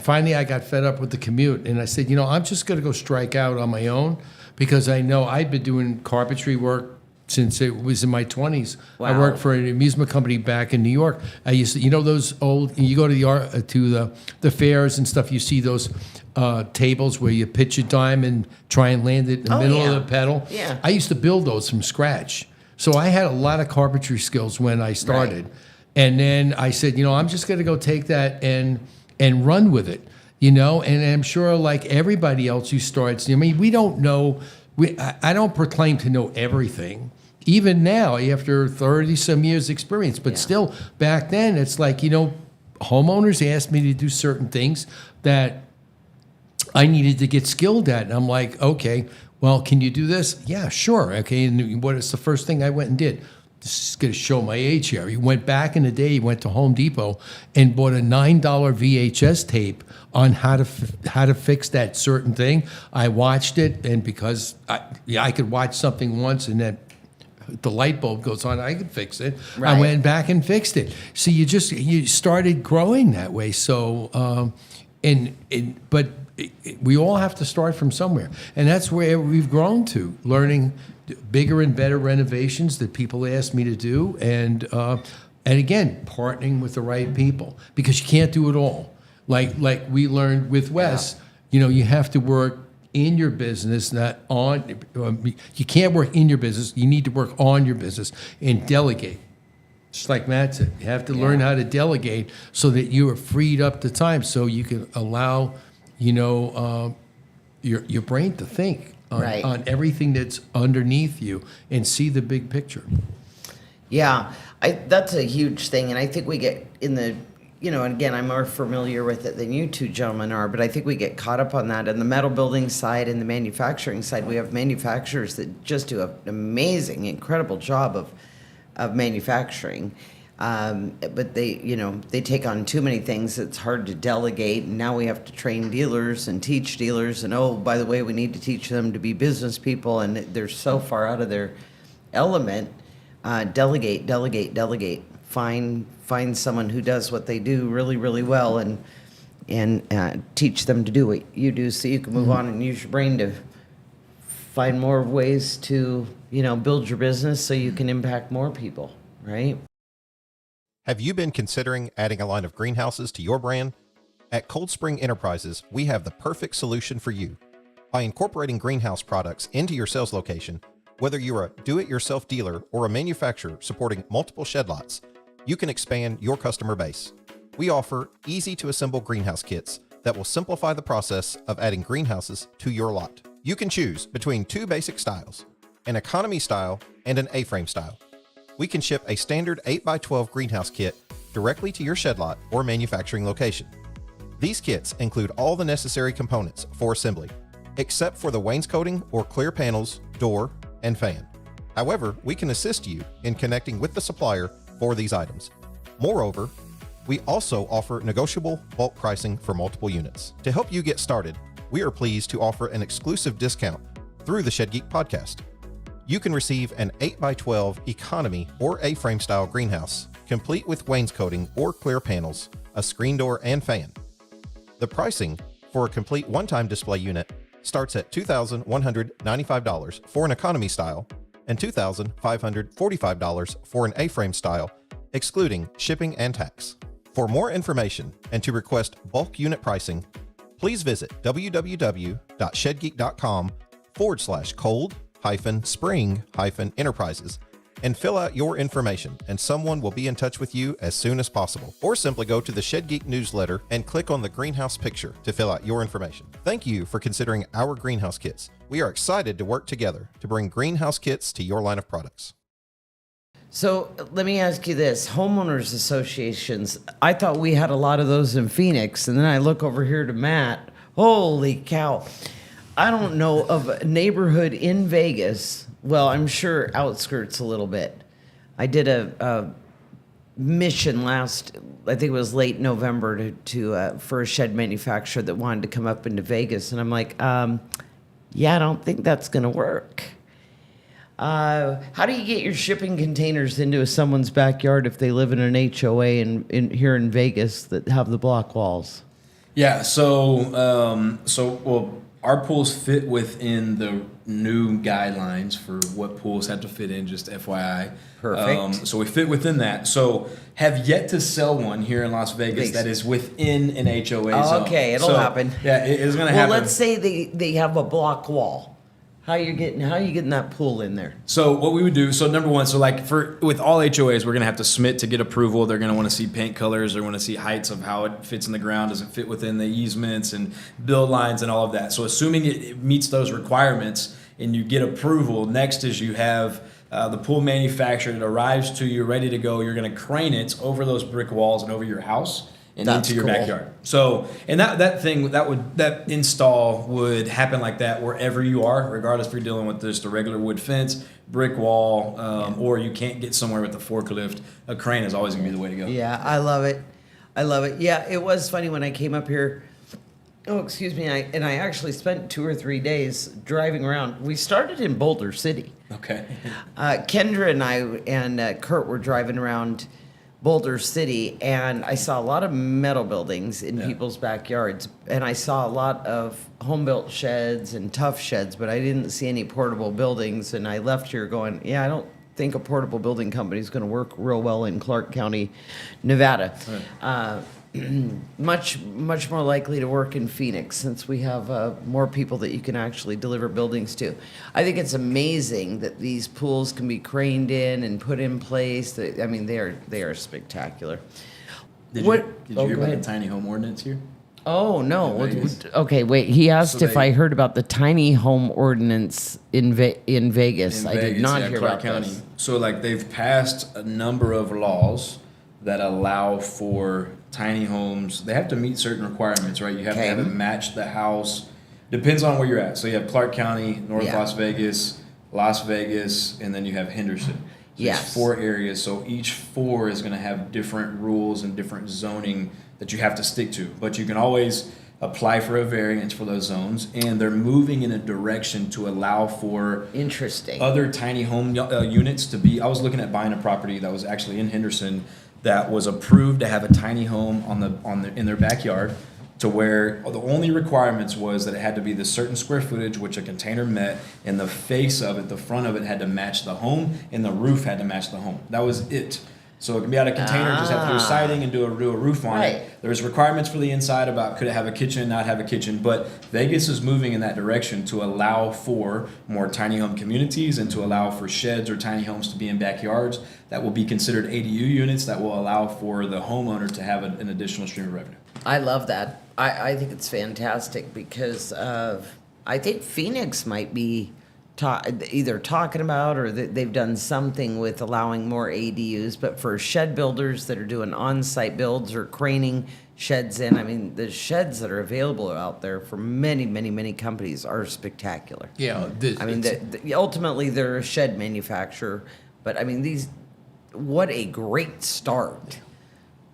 finally I got fed up with the commute. And I said, I'm just going to go strike out on my own, because I know I've been doing carpentry work since it was in my 20s. I Wow. worked for an amusement company back in New York. I used to, those old, you go to the fairs and stuff, you see those tables where you pitch a dime and try and land it in the Oh, middle yeah. of the pedal. Yeah. I used to build those from scratch. So I had a lot of carpentry skills when I started. Right. And then I said, I'm just going to go take that and run with it, and I'm sure like everybody else who starts, we don't know, I don't proclaim to know everything, even now after 30 some years experience, but still back then it's like, homeowners asked me to do certain things that I needed to get skilled at. And I'm like, okay, well, can you do this? Yeah, sure. Okay. And what is the first thing I went and did? This is going to show my age here. He went back in the day, he went to Home Depot and bought a $9 VHS tape on how to fix that certain thing. I watched it, and because I could watch something once and then the light bulb goes on, I could fix it. Right. I went back and fixed it. So you started growing that way. So, but we all have to start from somewhere. And that's where we've grown to, learning bigger and better renovations that people ask me to do, and again, partnering with the right people, because you can't do it all. Like we learned with Wes, you have to work in your business, not on. You can't work in your business. You need to work on your business and delegate. Just like Matt said, you have to learn how to delegate so that you are freed up the time, so you can allow, your brain to think on everything that's underneath you and see the big picture. Yeah, that's a huge thing, and I think we get in the, and again, I'm more familiar with it than you two gentlemen are, but I think we get caught up on that. On the metal building side and the manufacturing side, we have manufacturers that just do an amazing, incredible job of manufacturing. But they take on too many things. It's hard to delegate, and now we have to train dealers and teach dealers. And oh, by the way, we need to teach them to be business people, and they're so far out of their element. Delegate. Find someone who does what they do really, really well, and teach them to do what you do, so you can move on and use your brain to find more ways to build your business, so you can impact more people, right? Have you been considering adding a line of greenhouses to your brand? At Cold Spring Enterprises, we have the perfect solution for you. By incorporating greenhouse products into your sales location, whether you're a do-it-yourself dealer or a manufacturer supporting multiple shed lots, you can expand your customer base. We offer easy-to-assemble greenhouse kits that will simplify the process of adding greenhouses to your lot. You can choose between two basic styles, an economy style and an A-frame style. We can ship a standard 8x12 greenhouse kit directly to your shed lot or manufacturing location. These kits include all the necessary components for assembly, except for the wainscoting or clear panels, door, and fan. However, we can assist you in connecting with the supplier for these items. Moreover, we also offer negotiable bulk pricing for multiple units. To help you get started, we are pleased to offer an exclusive discount through the Shed Geek podcast. You can receive an 8x12 economy or A-frame style greenhouse, complete with wainscoting or clear panels, a screen door, and fan. The pricing for a complete one-time display unit starts at $2,195 for an economy style and $2,545 for an A-frame style, excluding shipping and tax. For more information and to request bulk unit pricing, please visit www.shedgeek.com/cold-spring-enterprises and fill out your information, and someone will be in touch with you as soon as possible. Or simply go to the Shed Geek newsletter and click on the greenhouse picture to fill out your information. Thank you for considering our greenhouse kits. We are excited to work together to bring greenhouse kits to your line of products. So let me ask you this, homeowners associations, I thought we had a lot of those in Phoenix, and then I look over here to Matt, holy cow. I don't know of a neighborhood in Vegas, well, I'm sure outskirts a little bit. I did a mission last, I think it was late November, for a shed manufacturer that wanted to come up into Vegas, and I'm like, yeah, I don't think that's gonna work. How do you get your shipping containers into someone's backyard if they live in an HOA in here in Vegas that have the block walls? Yeah. So, well, our pools fit within the new guidelines for what pools have to fit in, just FYI. Perfect. So we fit within that. So have yet to sell one here in Las Vegas that is within an HOA zone. Okay, it'll happen. Yeah, it's going to Well, happen. let's say they have a block wall. How you getting that pool in there? So what we would do, so number one, so like with all HOAs, we're gonna have to submit to get approval. They're gonna want to see paint colors. They're going to see heights of how it fits in the ground. Does it fit within the easements and build lines and all of that? So assuming it meets those requirements and you get approval, next is you have the pool manufacturer. It arrives to you ready to go. You're gonna crane it over those brick walls and over your house and That's into your cool. backyard. So, and that install would happen like that wherever you are, regardless if you're dealing with just a regular wood fence, brick wall, or you can't get somewhere with a forklift. A crane is always gonna be the way to go. Yeah, I love it. Yeah, it was funny when I came up here. Oh, excuse me. I actually spent 2 or 3 days driving around. We started in Boulder City. Okay. Kendra and I and Kurt were driving around Boulder City, and I saw a lot of metal buildings in people's backyards, and I saw a lot of home-built sheds and tough sheds, but I didn't see any portable buildings, and I left here going, yeah, I don't think a portable building company is going to work real well in Clark County, Nevada. Right. Much more likely to work in Phoenix, since we have more people that you can actually deliver buildings to. I think it's amazing that these pools can be craned in and put in place. I mean, they are spectacular. Did you hear go about the ahead. tiny home ordinance here? Oh no! In Vegas. Okay, wait. He asked So if I heard about the tiny home ordinance in Vegas. I did not hear Clark about this. So like they've passed a number of laws that allow for tiny homes. They have to meet certain requirements, right? You have to have it match the house. Depends on where you're at. So you have Clark County, North Las Vegas, and then you have Henderson. So Yes. there's 4 areas. So each 4 is going to have different rules and different zoning that you have to stick to. But you can always apply for a variance for those zones, and they're moving in a direction to allow for Interesting. other tiny home units to be. I was looking at buying a property that was actually in Henderson that was approved to have a tiny home in their backyard, to where the only requirements was that it had to be this certain square footage, which a container met, and the face of it, the front of it, had to match the home, and the roof had to match the home. That was it. So it can be out of container, just have to do siding and do a roof on Right. it. There's requirements for the inside about could it have a kitchen, not have a kitchen, but Vegas is moving in that direction to allow for more tiny home communities and to allow for sheds or tiny homes to be in backyards that will be considered ADU units that will allow for the homeowner to have an additional stream of revenue. I love that. I think it's fantastic because I think Phoenix might be either talking about or they've done something with allowing more ADUs, but for shed builders that are doing on-site builds or craning sheds in, I mean, the sheds that are available out there for many, many, many companies are spectacular. Yeah. I mean, ultimately they're a shed manufacturer, but I mean, what a great start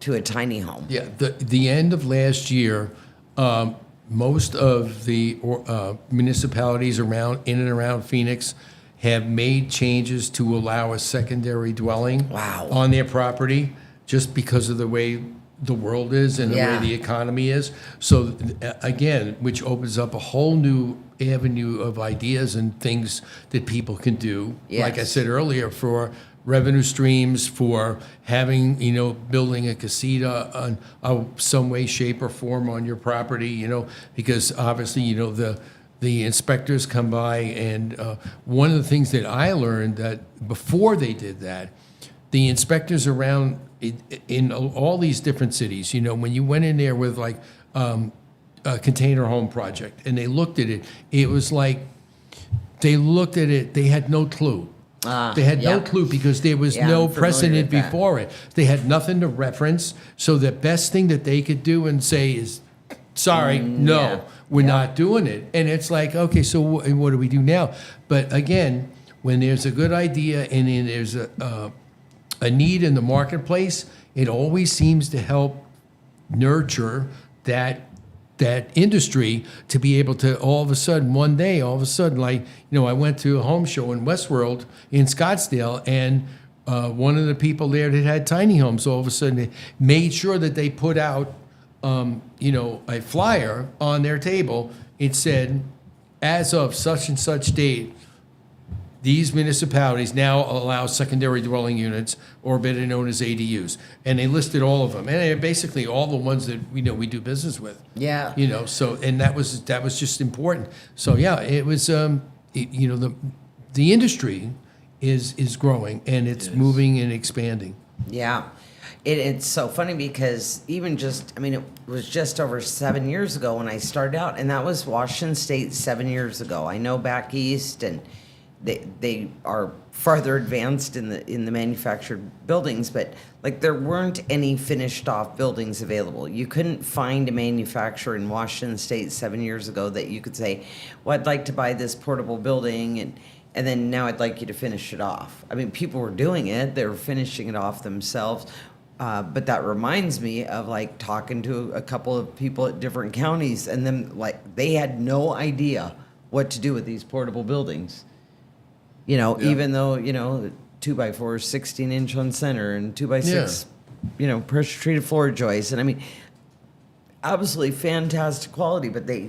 to a tiny home. Yeah, the end of last year, most of the municipalities in and around Phoenix have made changes to allow a secondary dwelling Wow. on their property, just because of the way the world is and the Yeah. way the economy is. So again, which opens up a whole new avenue of ideas and things that people can do. Like I Yes. said earlier, for revenue streams, for having, building a casita on some way, shape, or form on your property, because obviously, the inspectors come by, and one of the things that I learned that before they did that, the inspectors around in all these different cities, when you went in there with like a container home project and they looked at it, it was like they looked at it, they had no clue. They had no clue because there was Yeah, no I'm familiar precedent with that. before it. They had nothing to reference. So the best thing that they could do and say is, sorry, no, yeah. we're not doing it. And it's like, okay, so what do we do now? But again, when there's a good idea and then there's a need in the marketplace, it always seems to help nurture that industry to be able to all of a sudden, one day, like, I went to a home show in Westworld in Scottsdale, and one of the people there that had tiny homes, all of a sudden they made sure that they put out, a flyer on their table. It said, as of such and such date, these municipalities now allow secondary dwelling units, or better known as ADUs. And they listed all of them, and they're basically all the ones that we do business with. Yeah. So, and that was just important. So yeah, it was, the industry is growing, and it's moving and expanding. Yeah. It's so funny because it was just over 7 years ago when I started out, and that was Washington State 7 years ago. I know back east, and they are farther advanced in the manufactured buildings, but like there weren't any finished off buildings available. You couldn't find a manufacturer in Washington State 7 years ago that you could say, well, I'd like to buy this portable building, and then now I'd like you to finish it off. I mean, people were doing it. They were finishing it off themselves. But that reminds me of like talking to a couple of people at different counties, and then like they had no idea what to do with these portable buildings. Even though, 2x4, 16-inch on center, and 2x6, pressure treated floor joists. And I mean, absolutely fantastic quality, but they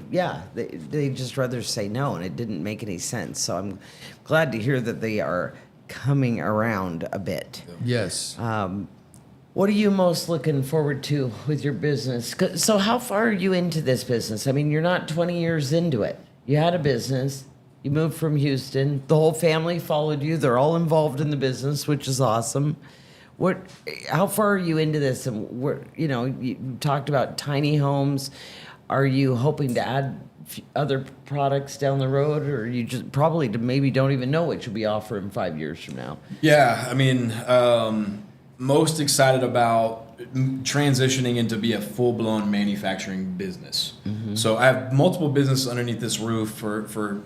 just rather say no, and it didn't make any sense. So I'm glad to hear that they are coming around a bit. Yes. What are you most looking forward to with your business? So how far are you into this business? I mean, you're not 20 years into it. You had a business. You moved from Houston. The whole family followed you. They're all involved in the business, which is awesome. How far are you into this? And you talked about tiny homes. Are you hoping to add other products down the road, or you just probably maybe don't even know what you'll be offering 5 years from now? Yeah, I mean, most excited about transitioning into be a full-blown manufacturing business. Mm-hmm. So I have multiple businesses underneath this roof for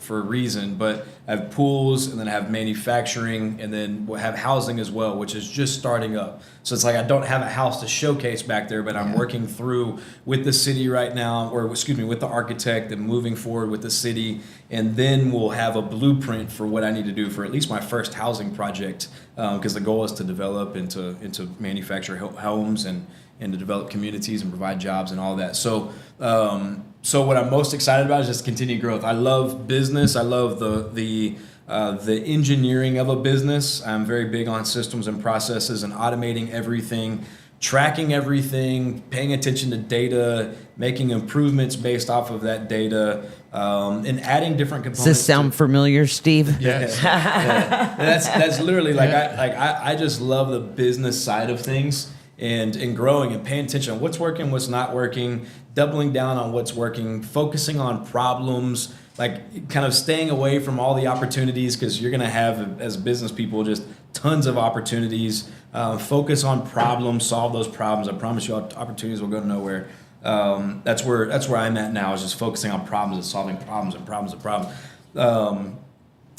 a reason, but I have pools, and then I have manufacturing, and then we'll have housing as well, which is just starting up. So it's like I don't have a house to showcase back there, but I'm working through with the city right now, with the architect, and moving forward with the city, and then we'll have a blueprint for what I need to do for at least my first housing project, because the goal is to develop into manufacture homes and to develop communities and provide jobs and all that. So what I'm most excited about is just continued growth. I love business. I love the engineering of a business. I'm very big on systems and processes and automating everything, tracking everything, paying attention to data, making improvements based off of that data, and adding different components. Does this sound familiar, Steve? Yes. Yeah. That's literally I just love the business side of things, and growing and paying attention on what's working, what's not working, doubling down on what's working, focusing on problems, like kind of staying away from all the opportunities, because you're going to have, as business people, just tons of opportunities. Focus on problems, solve those problems. I promise you, opportunities will go nowhere. That's where I'm at now, is just focusing on problems and solving problems and problems and problems.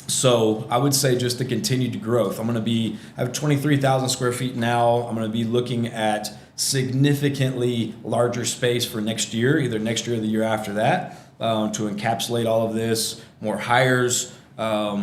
So I would say just the continued growth. I have 23,000 square feet now. I'm going to be looking at significantly larger space for next year, either next year or the year after that, to encapsulate all of this, more hires. I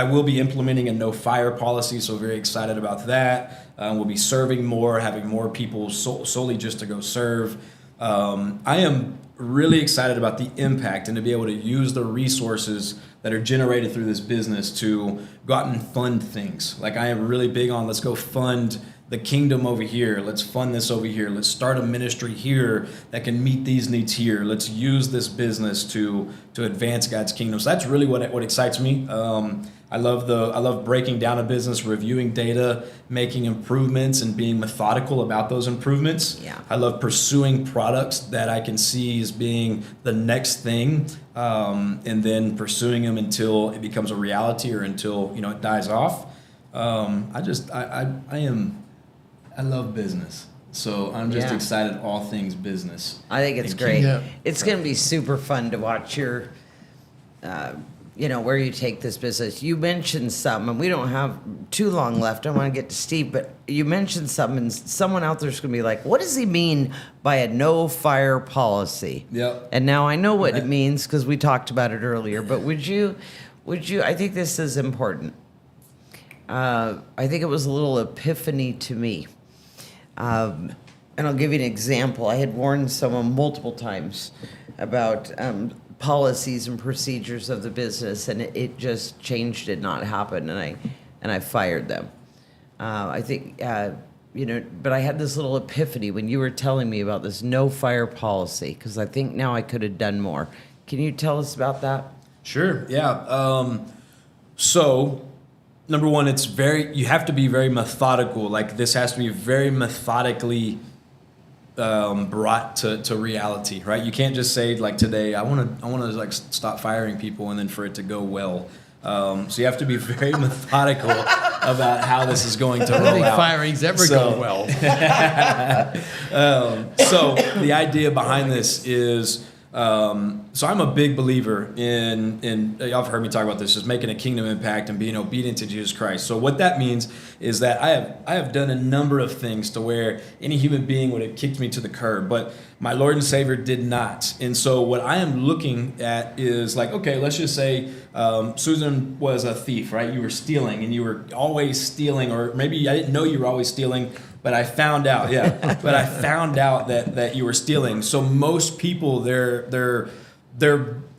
will be implementing a no fire policy, so very excited about that. We'll be serving more, having more people solely just to go serve. I am really excited about the impact and to be able to use the resources that are generated through this business to go out and fund things. Like, I am really big on, let's go fund the kingdom over here. Let's fund this over here. Let's start a ministry here that can meet these needs here. Let's use this business to advance God's kingdom. So that's really what excites me. I love breaking down a business, reviewing data, making improvements, and being methodical about those improvements. Yeah. I love pursuing products that I can see as being the next thing, and then pursuing them until it becomes a reality or until it dies off. I love business. So I'm just excited all things business. I think it's great. Yeah. It's going to be super fun to watch your, where you take this business. You mentioned something, and we don't have too long left. I want to get to Steve, but you mentioned something, and someone out there's going to be like, what does he mean by a no fire policy? Yep. And now I know what it means because we talked about it earlier, but would you, I think this is important. I think it was a little epiphany to me. And I'll give you an example. I had warned someone multiple times about policies and procedures of the business, and it just changed, did not happen, and I fired them. I think, but I had this little epiphany when you were telling me about this no fire policy, because I think now I could have done more. Can you tell us about that? Sure. Yeah. So, number one, you have to be very methodical. Like, this has to be very methodically brought to reality, right? You can't just say, like, today I want to like stop firing people and then for it to go well. So you have to be very methodical about how this is going to I roll don't think out. firings ever go well. So the idea behind this is, so I'm a big believer in y'all have heard me talk about this, just making a kingdom impact and being obedient to Jesus Christ. So what that means is that I have done a number of things to where any human being would have kicked me to the curb, but my Lord and Savior did not. And so what I am looking at is like, okay, let's just say Susan was a thief, right? You were stealing and you were always stealing, or maybe I didn't know you were always stealing, but I found out, but I found out that you were stealing. So most people, their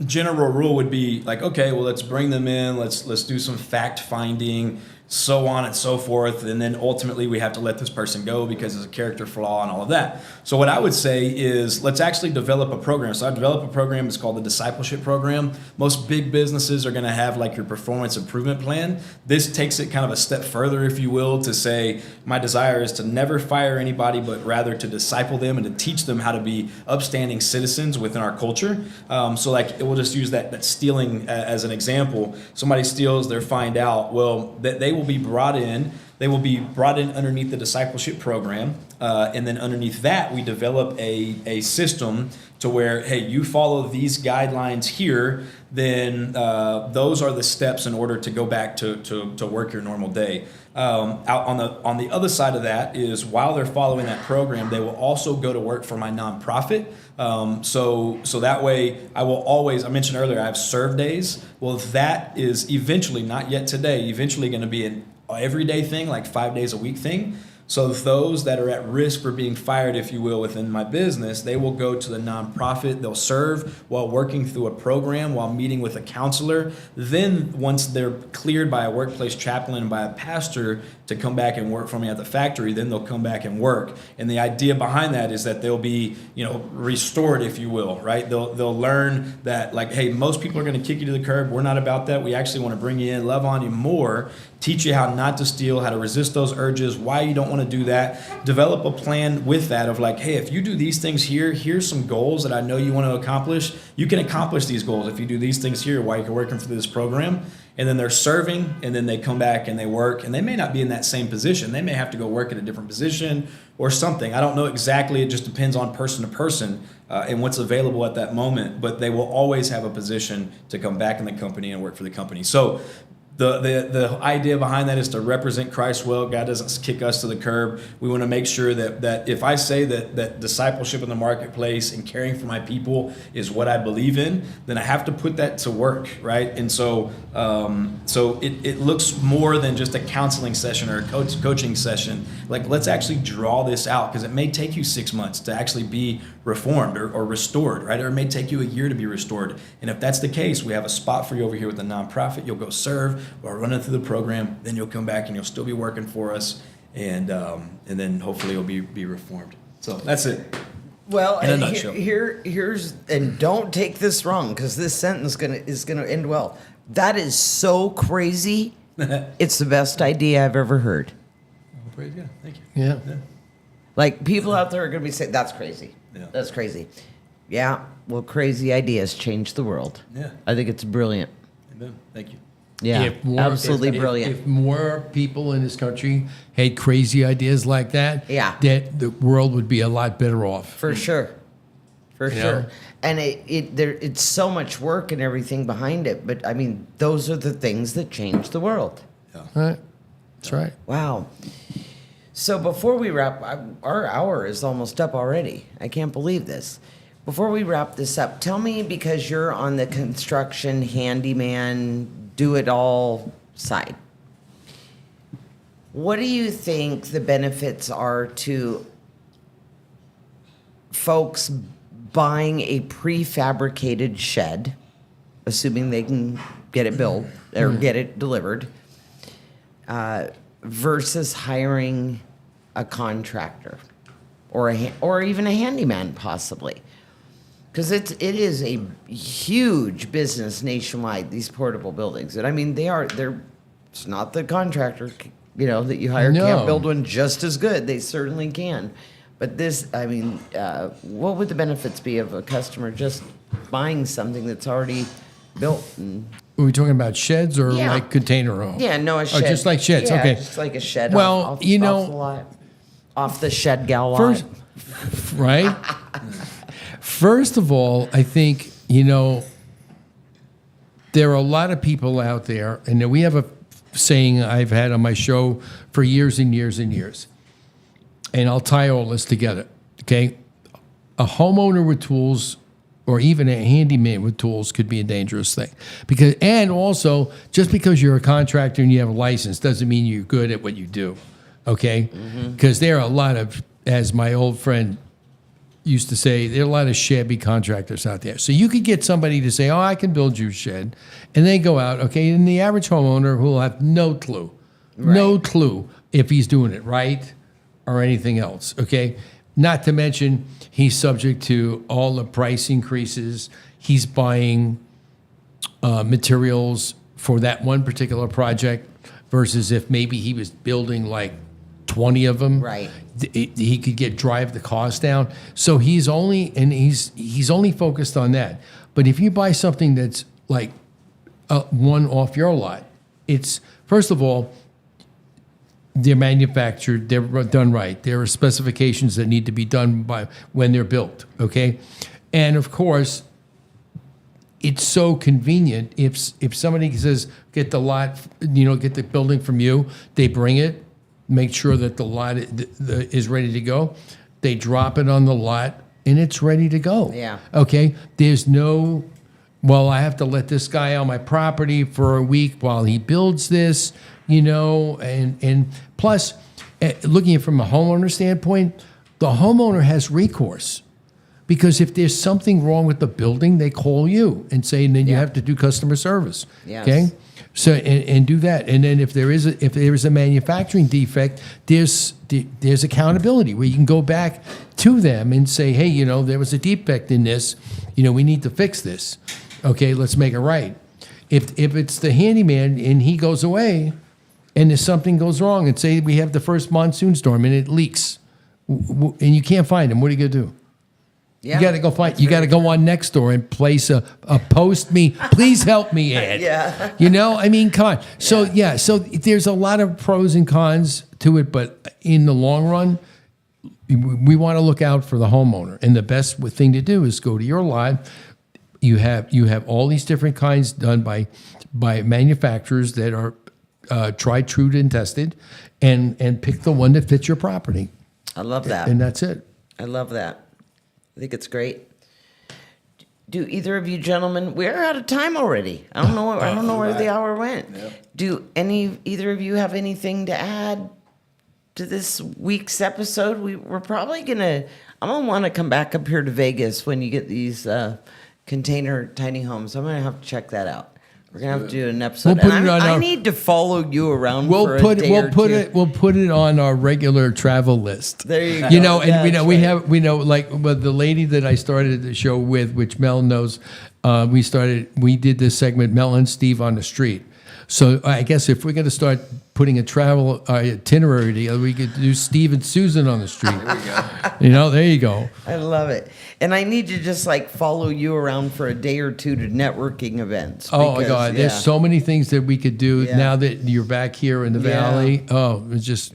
general rule would be like, okay, well, let's bring them in, let's do some fact finding, so on and so forth, and then ultimately we have to let this person go because there's a character flaw and all of that. So what I would say is let's actually develop a program. So I developed a program, it's called the discipleship program. Most big businesses are going to have like your performance improvement plan. This takes it kind of a step further, if you will, to say my desire is to never fire anybody, but rather to disciple them and to teach them how to be upstanding citizens within our culture. So like we'll just use that stealing as an example. Somebody steals, they're fined out. Well, they will be brought in. They will be brought in underneath the discipleship program, and then underneath that, we develop a system to where, hey, you follow these guidelines here, then those are the steps in order to go back to work your normal day. Out on the other side of that is while they're following that program, they will also go to work for my nonprofit. So that way I will always, I mentioned earlier, I have serve days. Well, that is eventually, not yet today, eventually going to be an everyday thing, like 5 days a week thing. So those that are at risk for being fired, if you will, within my business, they will go to the nonprofit. They'll serve while working through a program, while meeting with a counselor. Then once they're cleared by a workplace chaplain and by a pastor to come back and work for me at the factory, then they'll come back and work. And the idea behind that is that they'll be, restored, if you will, right? They'll learn that, like, hey, most people are going to kick you to the curb. We're not about that. We actually want to bring you in, love on you more, teach you how not to steal, how to resist those urges, why you don't want to do that. Develop a plan with that of like, hey, if you do these things here, here's some goals that I know you want to accomplish. You can accomplish these goals if you do these things here while you're working through this program. And then they're serving, and then they come back and they work, and they may not be in that same position. They may have to go work at a different position or something. I don't know exactly. It just depends on person to person and what's available at that moment. But they will always have a position to come back in the company and work for the company. So the idea behind that is to represent Christ well. God doesn't kick us to the curb. We want to make sure that if I say that discipleship in the marketplace and caring for my people is what I believe in, then I have to put that to work, right? And so it looks more than just a counseling session or a coaching session. Like, let's actually draw this out, because it may take you 6 months to actually be reformed or restored, right? Or it may take you a year to be restored. And if that's the case, we have a spot for you over here with the nonprofit. You'll go serve or run it through the program. Then you'll come back and you'll still be working for us. And then hopefully you'll be reformed. So that's it. Well, in a and nutshell. here's, and don't take this wrong, because this sentence is gonna end well. That is so crazy. It's the best idea I've ever heard. Praise God. Thank you. Yeah. Like, people out there are gonna be saying, "That's crazy. Yeah. That's crazy." Yeah. Well, crazy ideas change the world. Yeah. I think it's brilliant. Amen. Thank you. Yeah. Absolutely brilliant. If more people in this country had crazy ideas like that, Yeah. that the world would be a lot better off. For sure. For You sure. know? And it's so much work and everything behind it. But I mean, those are the things that change the world. Right. That's right. Wow. So before we wrap, our hour is almost up already. I can't believe this. Before we wrap this up, tell me, because you're on the construction handyman, do-it-all side, what do you think the benefits are to folks buying a prefabricated shed, assuming they can get it built or get it delivered, versus hiring a contractor or even a handyman possibly. Because it is a huge business nationwide, these portable buildings. And I mean, it's not the contractor, that you hire can't build one just as good. They certainly can. But this, I mean, what would the benefits be of a customer just buying something that's already built? Are we talking about sheds or Yeah. like ContainUR? Yeah, no, a shed. just like sheds, Yeah, okay. just like a shed Well, off the lot. Off the Shed Gal lot. First, right? First of all, I think, there are a lot of people out there, and we have a saying I've had on my show for years and years and years, and I'll tie all this together, okay? A homeowner with tools or even a handyman with tools could be a dangerous thing. And also, just because you're a contractor and you have a license doesn't mean you're good at what you do, okay? Because there are a lot of, as my old friend used to say, there are a lot of shabby contractors out there. So you could get somebody to say, I can build you a shed, and they go out, okay, and the average homeowner who will have no clue if he's doing it right or anything else, okay? Not to mention, he's subject to all the price increases. He's buying materials for that one particular project versus if maybe he was building like 20 of them. Right. He could drive the cost down. So he's only focused on that. But if you buy something that's like one off your lot, it's, first of all, they're manufactured, they're done right. There are specifications that need to be done by when they're built, okay? And of course, it's so convenient if somebody says, get the lot, get the building from you, they bring it, make sure that the lot is ready to go. They drop it on the lot, and it's ready to go. Yeah. Okay? There's no, I have to let this guy on my property for a week while he builds this, and plus, looking at it from a homeowner standpoint, the homeowner has recourse. Because if there's something wrong with the building, they call you and say, and then you have to do customer service. Yes. Okay? So and do that, and then if there is a manufacturing defect, there's accountability where you can go back to them and say, hey, there was a defect in this, we need to fix this. Okay, let's make it right. If it's the handyman and he goes away, and if something goes wrong, and say we have the first monsoon storm and it leaks, and you can't find him, what are you gonna do? Yeah. You got to go find. You got to go on Nextdoor and place a post me. Please help me ad. Yeah. Come on. So so there's a lot of pros and cons to it, but in the long run, we want to look out for the homeowner. And the best thing to do is go to your lot. You have all these different kinds done by manufacturers that are tried, true, and tested, and pick the one that fits your property. I love that. And that's it. I love that. I think it's great. Do either of you gentlemen? We're out of time already. I don't know where the hour went. Yep. Do either of you have anything to add to this week's episode? We're probably I'm gonna want to come back up here to Vegas when you get these container tiny homes. I'm gonna have to check that out. We're gonna have to do an episode. I need to follow you around for a day or two. We'll put it on our regular travel list. There you go. We know like the lady that I started the show with, which Mel knows. We did this segment, Mel and Steve on the Street. So I guess if we're going to start putting a travel itinerary together, we could do Steve and Susan on the street. There we go. There you go. I love it. And I need to just follow you around for a day or two to networking events. Oh my God, there's so many things that we could do now that you're back here in the valley. Oh, it's just,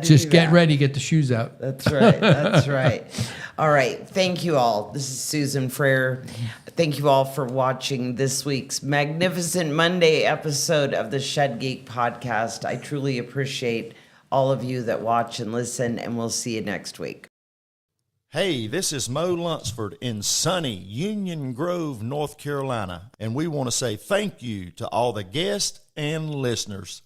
just get ready, get the shoes out. That's right. That's right. All right. Thank you all. This is Susan Frair. Thank you all for watching this week's Magnificent Monday episode of the Shed Geek podcast. I truly appreciate all of you that watch and listen, and we'll see you next week. Hey, this is Mo Lunsford in sunny Union Grove, North Carolina, and we want to say thank you to all the guests and listeners.